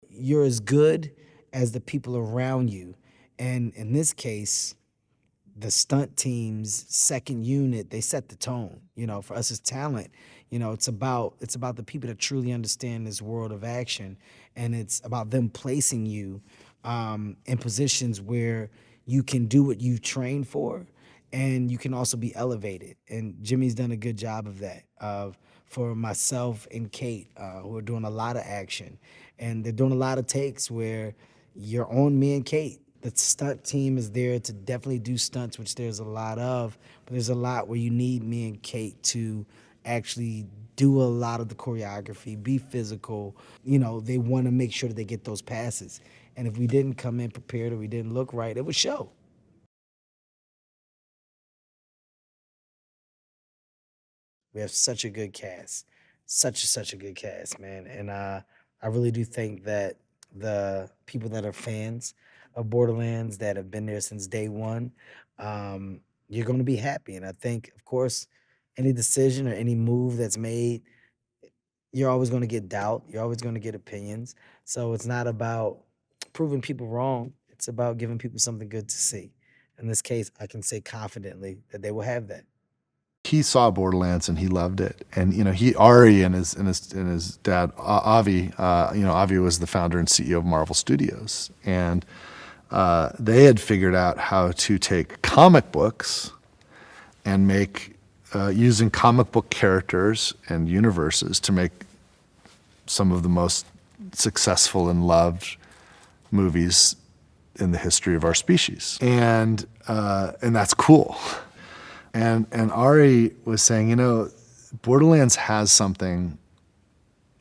You're as good as the people around you. And in this case, the stunt team's second unit, they set the tone. For us as talent, it's about the people that truly understand this world of action, and it's about them placing you in positions where you can do what you've trained for, and you can also be elevated. And Jimmy's done a good job of that. For myself and Cate, who are doing a lot of action, and they're doing a lot of takes where you're on me and Cate. The stunt team is there to definitely do stunts, which there's a lot of, but there's a lot where you need me and Cate to actually do a lot of the choreography, be physical. They want to make sure that they get those passes. And if we didn't come in prepared or we didn't look right, it would show. We have such a good cast, such a good cast, man. And I really do think that the people that are fans of Borderlands that have been there since day one, you're going to be happy. And I think, of course, any decision or any move that's made, you're always going to get doubt. You're always going to get opinions. So it's not about proving people wrong. It's about giving people something good to see. In this case, I can say confidently that they will have that. He saw Borderlands and he loved it. And Ari and his dad Avi, Avi was the founder and CEO of Marvel Studios, and they had figured out how to take comic books and make using comic book characters and universes to make some of the most successful and loved movies in the history of our species, and that's cool. And Ari was saying, Borderlands has something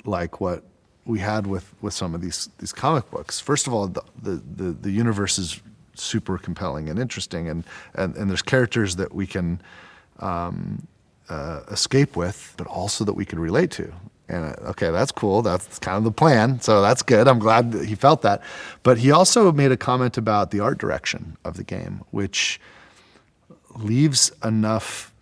like what we had with some of these comic books. First of all, the universe is super compelling and interesting, and there's characters that we can escape with, but also that we can relate to. And okay, that's cool. That's kind of the plan. So that's good. I'm glad that he felt that. But he also made a comment about the art direction of the game, which leaves enough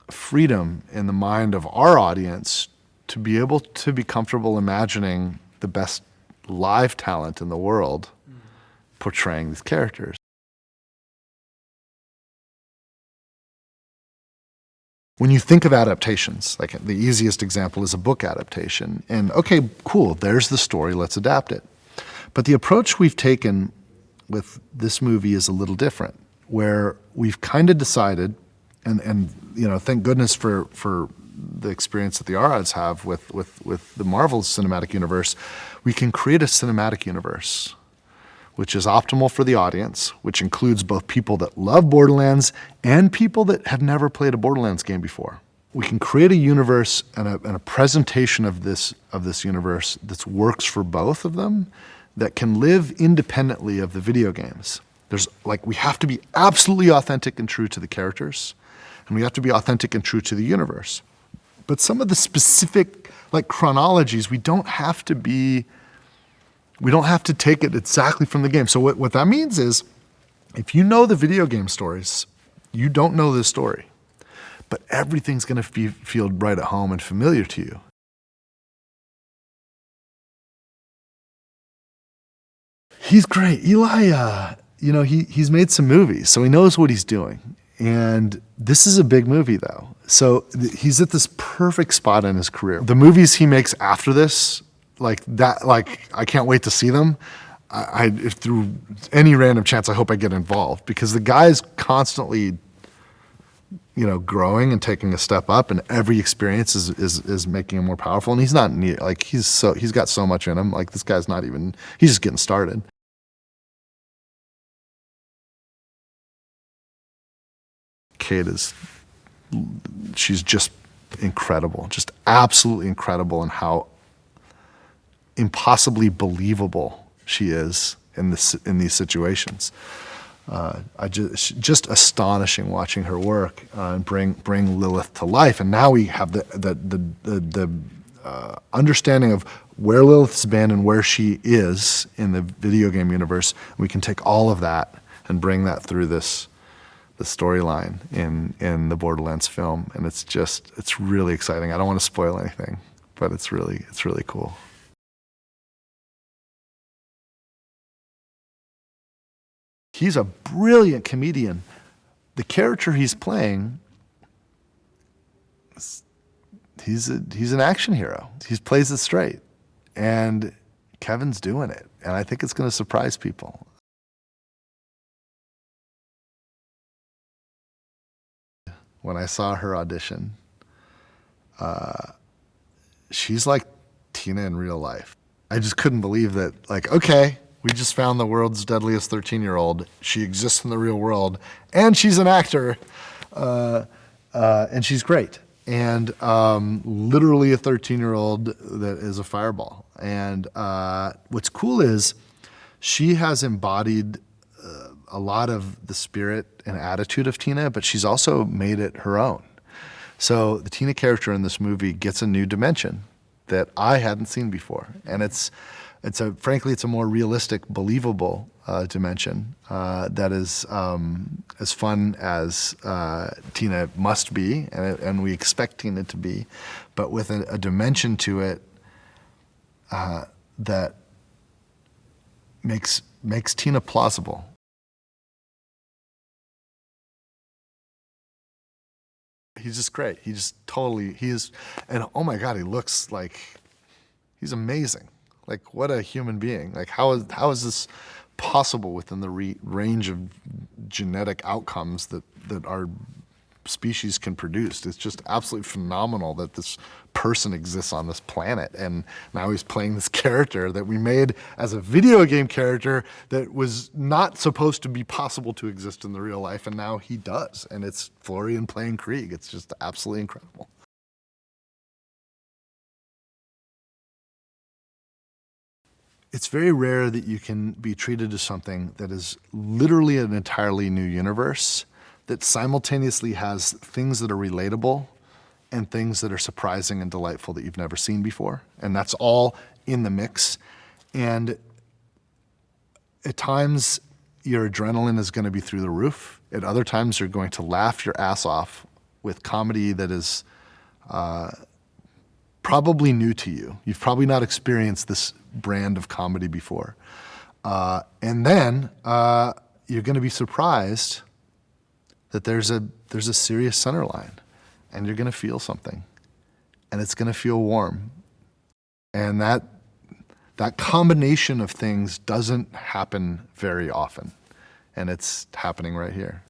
freedom in the mind of our audience to be able to be comfortable imagining the best live talent in the world portraying these characters. When you think of adaptations, like the easiest example is a book adaptation. And okay, cool, there's the story, let's adapt it. But the approach we've taken with this movie is a little different, where we've kind of decided, and thank goodness for the experience that the Arads have with the Marvel Cinematic Universe, we can create a cinematic universe which is optimal for the audience, which includes both people that love Borderlands and people that have never played a Borderlands game before. We can create a universe and a presentation of this universe that works for both of them, that can live independently of the video games. We have to be absolutely authentic and true to the characters, and we have to be authentic and true to the universe. But some of the specific chronologies, we don't have to take it exactly from the game. So what that means is, if you know the video game stories, you don't know this story, but everything's going to feel right at home and familiar to you. He's great. Eli, he's made some movies, so he knows what he's doing. And this is a big movie, though. So he's at this perfect spot in his career. The movies he makes after this, I can't wait to see them. If through any random chance, I hope I get involved, because the guy's constantly, growing and taking a step up, and every experience is making him more powerful. And he's not he's got so much in him. This guy's he's just getting started. Cate she's just incredible, just absolutely incredible in how impossibly believable she is in these situations. Just astonishing watching her work and bring Lilith to life. And now we have the understanding of where Lilith's been and where she is in the video game universe. We can take all of that and bring that through the storyline in the Borderlands film, and it's really exciting. I don't want to spoil anything, but it's really cool. He's a brilliant comedian. The character he's playing, he's an action hero. He plays it straight, and Kevin's doing it, and I think it's going to surprise people. When I saw her audition, she's like Tina in real life. I just couldn't believe that, okay, we just found the world's deadliest 13-year-old. She exists in the real world, and she's an actor, and she's great. And literally a 13-year-old that is a fireball. And what's cool is she has embodied a lot of the spirit and attitude of Tina, but she's also made it her own. So the Tina character in this movie gets a new dimension that I hadn't seen before. And it's frankly, it's a more realistic, believable dimension that is as fun as Tina must be, and we expect Tina to be, but with a dimension to it that makes Tina plausible. He's just great. He is, and oh my God, he looks like he's amazing. Like, what a human being. Like, how is this possible within the range of genetic outcomes that our species can produce? It's just absolutely phenomenal that this person exists on this planet, and now he's playing this character that we made as a video game character that was not supposed to be possible to exist in the real life, and now he does, and it's Florian playing Krieg. It's just absolutely incredible. It's very rare that you can be treated to something that is literally an entirely new universe that simultaneously has things that are relatable and things that are surprising and delightful that you've never seen before. And that's all in the mix. And at times, your adrenaline is going to be through the roof. At other times, you're going to laugh your ass off with comedy that is probably new to you. You've probably not experienced this brand of comedy before. And then you're going to be surprised that there's a serious center line, and you're going to feel something, and it's going to feel warm. And that combination of things doesn't happen very often, and it's happening right here.